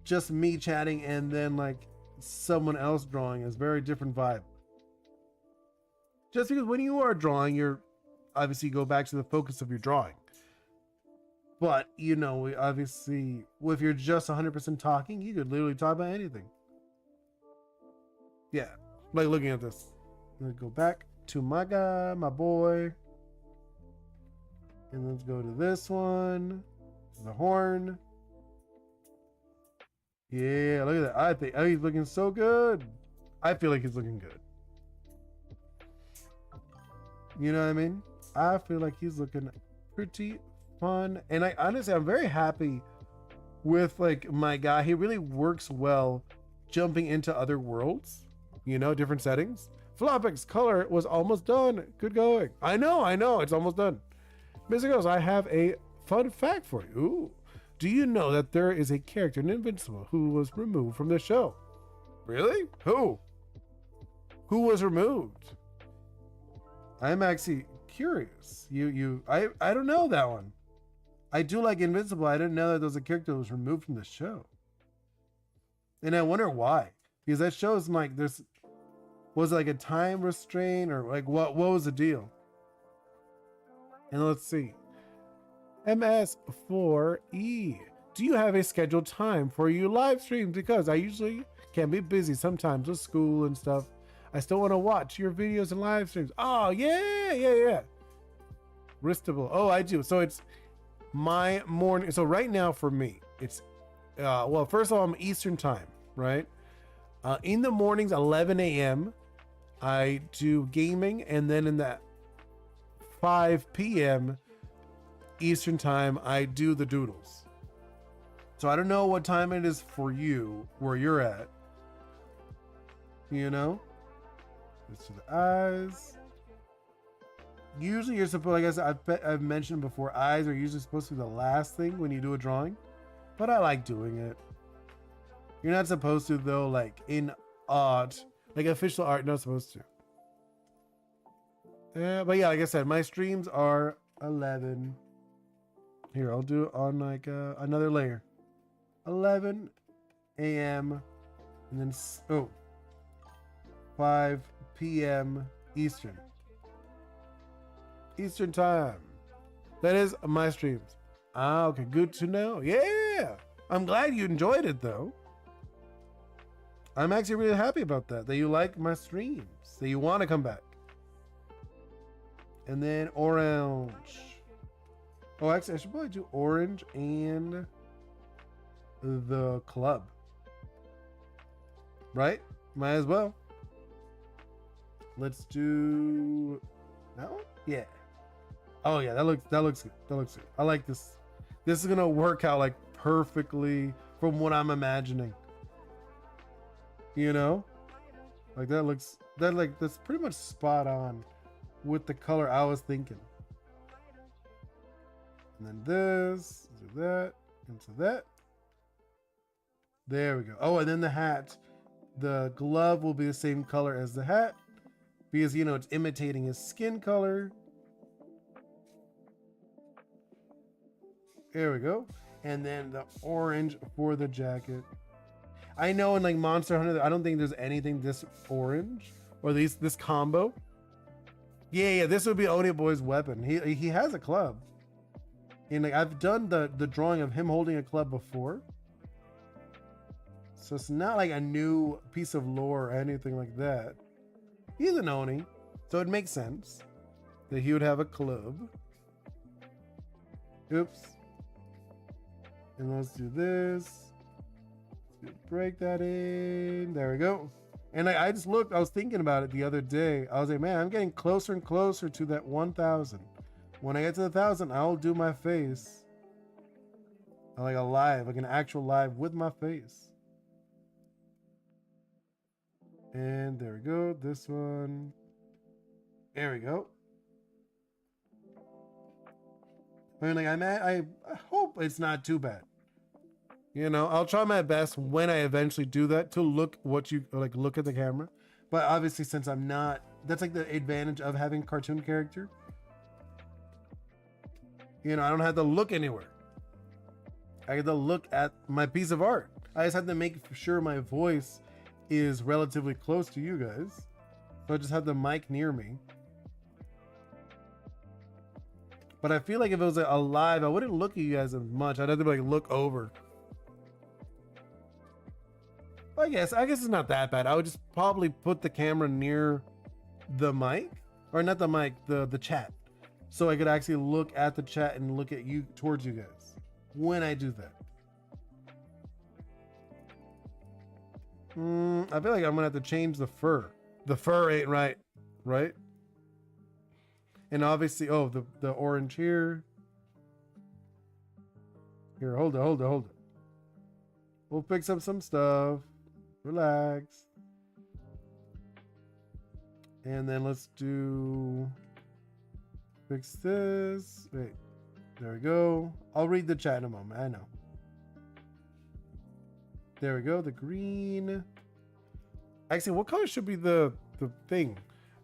Just me chatting and then like someone else drawing is very different vibe. Just because when you are drawing, you're obviously go back to the focus of your drawing. But, you know, we obviously, if you're just 100% talking, you could literally talk about anything. Yeah, like looking at this. Let's go back to my guy, my boy. And let's go to this one. The horn. Yeah, look at that. I think he's looking so good. I feel like he's looking good. You know what I mean? I feel like he's looking pretty fun, and I honestly, I'm very happy with like my guy. He really works well jumping into other worlds, you know, different settings. Flopix color was almost done. Good going. I know, it's almost done. Mr. Ghost, I have a fun fact for you. Ooh. Do you know that there is a character in Invincible who was removed from the show? Really? Who was removed? I'm actually curious. I don't know that one. I do like Invincible. I didn't know that there was a character that was removed from the show. And I wonder why. Because that shows like was it like a time restraint, or like what was the deal? And let's see. MS4E. Do you have a scheduled time for your live streams? Because I usually can be busy sometimes with school and stuff. I still want to watch your videos and live streams. Oh, yeah. Wristable. Oh, I do. So it's my morning. So right now for me, it's well, first of all, I'm Eastern time, right? In the mornings, 11 a.m. I do gaming, and then in that 5 p.m. Eastern time, I do the doodles. So I don't know what time it is for you, where you're at. You know? Just to the eyes. Usually you're supposed, like I said, I've mentioned before, eyes are usually supposed to be the last thing when you do a drawing. But I like doing it. You're not supposed to though, like in art, like official art, not supposed to. But yeah, like I said, my streams are 11. Here, I'll do it on like another layer. 11 a.m. and then 5 p.m. Eastern time. That is my streams. Ah, okay, good to know. Yeah, I'm glad you enjoyed it though. I'm actually really happy about that. That you like my streams. That you want to come back. And then orange. Oh, actually, I should probably do orange and the club. Right? Might as well. Let's do that one. Yeah. Oh yeah, that looks good. That looks good. I like this. This is gonna work out like perfectly from what I'm imagining. You know, like that's pretty much spot on with the color I was thinking. And then this, do that, into that. There we go. Oh, and then the hat, the glove will be the same color as the hat because you know it's imitating his skin color. There we go. And then the orange for the jacket. I know in like Monster Hunter, I don't think there's anything this orange or this combo. Yeah, this would be Oni Boi's weapon. He has a club. And like I've done the drawing of him holding a club before. So it's not like a new piece of lore or anything like that. He's an Oni, so it makes sense that he would have a club. Oops. And let's do this. Break that in. There we go. And I just looked, I was thinking about it the other day. I was like, man, I'm getting closer and closer to that 1,000. When I get to the 1,000, I'll do my face. Like a live, like an actual live with my face. And there we go. This one. There we go. I mean, like I hope it's not too bad. You know, I'll try my best when I eventually do that to look at the camera. But obviously, since I'm not, that's like the advantage of having cartoon character. You know, I don't have to look anywhere. I get to look at my piece of art. I just have to make sure my voice is relatively close to you guys. So I just have the mic near me. But I feel like if it was a live, I wouldn't look at you guys as much. I'd have to like look over. I guess it's not that bad. I would just probably put the camera near the mic, or not the mic, the chat, so I could actually look at the chat and look at you towards you guys when I do that. I feel like I'm gonna have to change the fur. The fur ain't right, right? And obviously, oh, the orange here. Here, hold it. We'll fix up some stuff. Relax. And then let's fix this. Wait, there we go. I'll read the chat in a moment. I know. There we go. The green. Actually, what color should be the thing?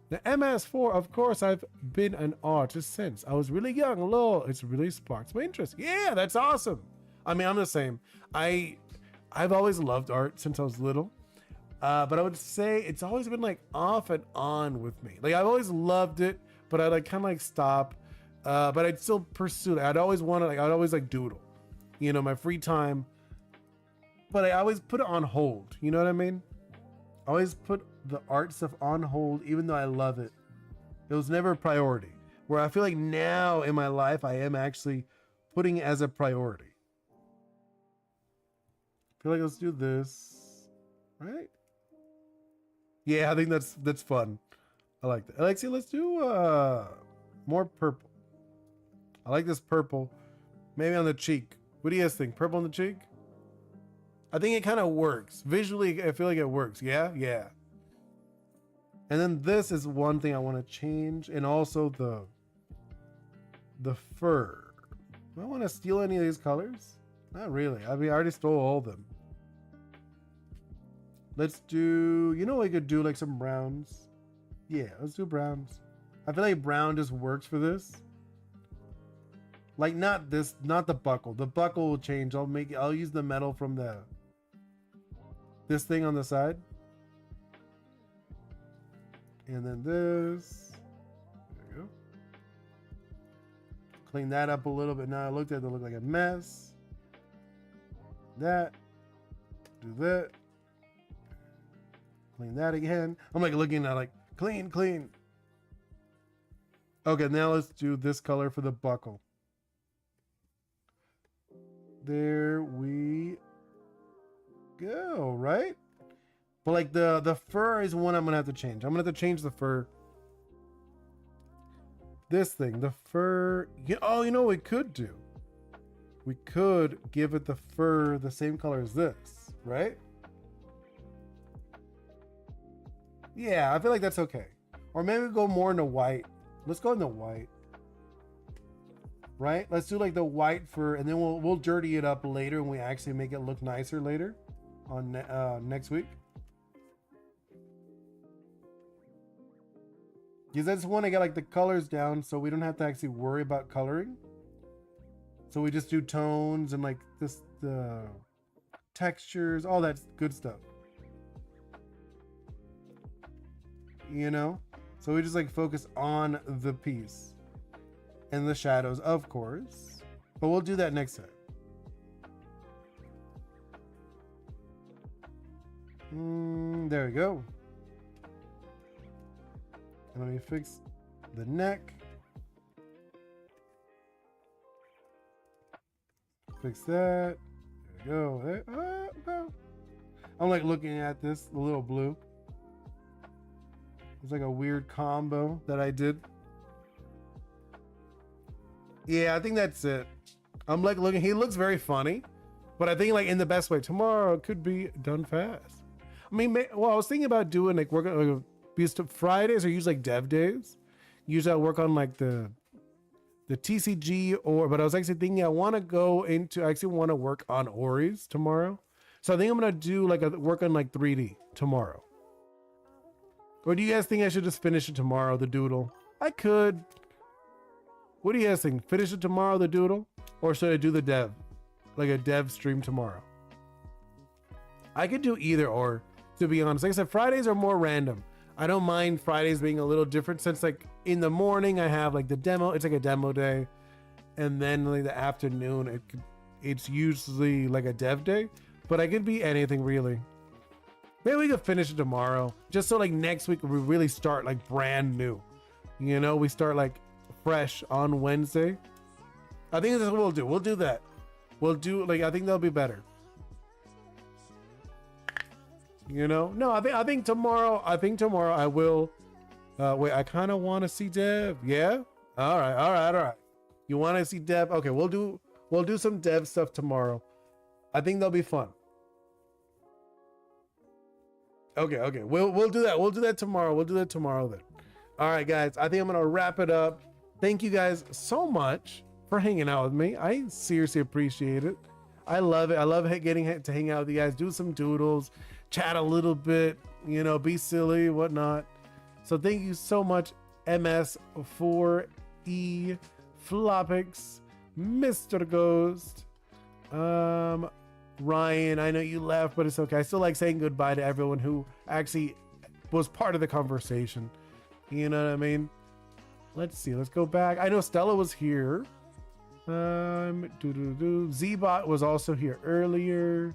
The MS4, of course, I've been an artist since I was really young. Lol, it's really sparked my interest. Yeah, that's awesome. I mean, I'm the same. I've always loved art since I was little, but I would say it's always been like off and on with me. Like I've always loved it, but I'd like kind of like stop, but I'd still pursue it. I'd always doodle, you know, my free time, but I always put it on hold. You know what I mean? I always put the art stuff on hold, even though I love it. It was never a priority. Where I feel like now in my life, I am actually putting it as a priority. I feel like let's do this, right? Yeah, I think that's fun. I like that. Alexia, let's do more purple. I like this purple. Maybe on the cheek. What do you guys think? Purple on the cheek? I think it kind of works. Visually, I feel like it works. Yeah? Yeah. And then this is one thing I want to change. And also the fur. Do I want to steal any of these colors? Not really. I mean, I already stole all of them. Let's do, you know, we could do like some browns. Yeah, let's do browns. I feel like brown just works for this. Like not this, not the buckle. The buckle will change. I'll use the metal from this thing on the side. And then this. There you go. Clean that up a little bit. Now I looked at it, look like a mess. That. Do that. Clean that again. I'm like looking at like clean, clean. Okay, now let's do this color for the buckle. There we go, right? But like the fur is one I'm gonna have to change. I'm gonna have to change the fur. This thing, the fur. Oh, you know what we could do? We could give it the fur the same color as this, right? Yeah, I feel like that's okay. Or maybe we go more into white. Let's go into white. Right? Let's do like the white fur, and then we'll dirty it up later when we actually make it look nicer later on next week. Because I just want to get like the colors down so we don't have to actually worry about coloring. So we just do tones and like this, the textures, all that good stuff. You know? So we just like focus on the piece and the shadows, of course. But we'll do that next time. There we go. And let me fix the neck. Fix that. There we go. There. I'm like looking at this, the little blue. It's like a weird combo that I did. Yeah, I think that's it. I'm like looking, he looks very funny, but I think like in the best way. Tomorrow it could be done fast. I mean, well, I was thinking about doing like working like, because Fridays are usually like dev days. Usually I work on like the TCG but I was actually thinking I want to actually want to work on Ori's tomorrow. So I think I'm going to do like work on like 3D tomorrow. Or do you guys think I should just finish it tomorrow, the doodle? I could. What do you guys think? Finish it tomorrow, the doodle? Or should I do the dev? Like a dev stream tomorrow? I could do either or, to be honest. Like I said, Fridays are more random. I don't mind Fridays being a little different since like in the morning I have like the demo. It's like a demo day. And then like the afternoon, it's usually like a dev day. But I could be anything really. Maybe we could finish it tomorrow. Just so like next week we really start like brand new. You know, we start like fresh on Wednesday. I think that's what we'll do. We'll do that. We'll do like, I think that'll be better. You know? No, I think tomorrow I will. Wait, I kind of want to see Dev. Yeah? All right. You want to see Dev? Okay, we'll do some Dev stuff tomorrow. I think that'll be fun. Okay. We'll do that. We'll do that tomorrow. We'll do that tomorrow then. All right, guys. I think I'm gonna wrap it up. Thank you guys so much for hanging out with me. I seriously appreciate it. I love it. I love getting to hang out with you guys, do some doodles, chat a little bit, you know, be silly, whatnot. So thank you so much, MS4E, Flopix, Mr. Ghost, Ryan. I know you left, but it's okay. I still like saying goodbye to everyone who actually was part of the conversation. You know what I mean? Let's see. Let's go back. I know Stella was here. Zbot was also here earlier.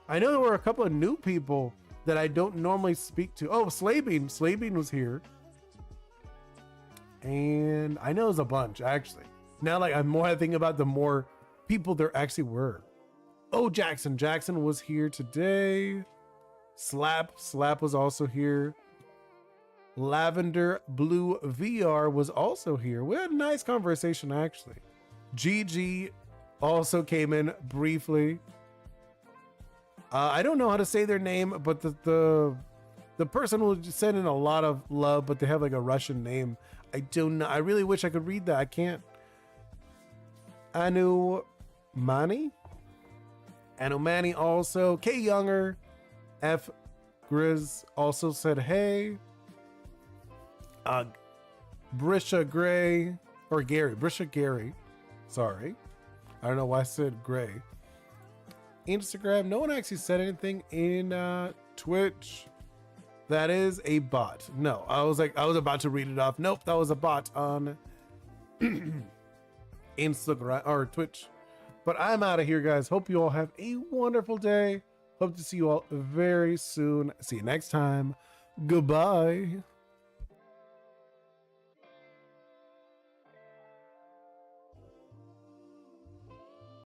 I know there were a couple of new people that I don't normally speak to. Oh, Slabean. Slabean was here. And I know there's a bunch, actually. Now, like, I'm more thinking about the more people there actually were. Oh, Jackson. Jackson was here today. Slap was also here. Lavender Blue VR was also here. We had a nice conversation, actually. GG also came in briefly. I don't know how to say their name, but the person who sent in a lot of love, but they have like a Russian name. I don't know. I really wish I could read that. I can't. Anu Mani also. K Younger, F Grizz also said hey. Brisha Gray or Gary. Brisha Gary. Sorry. I don't know why I said Gray. Instagram. No one actually said anything in Twitch. That is a bot. No, I was about to read it off. Nope, that was a bot on Instagram or Twitch. But I'm out of here, guys. Hope you all have a wonderful day. Hope to see you all very soon. See you next time. Goodbye.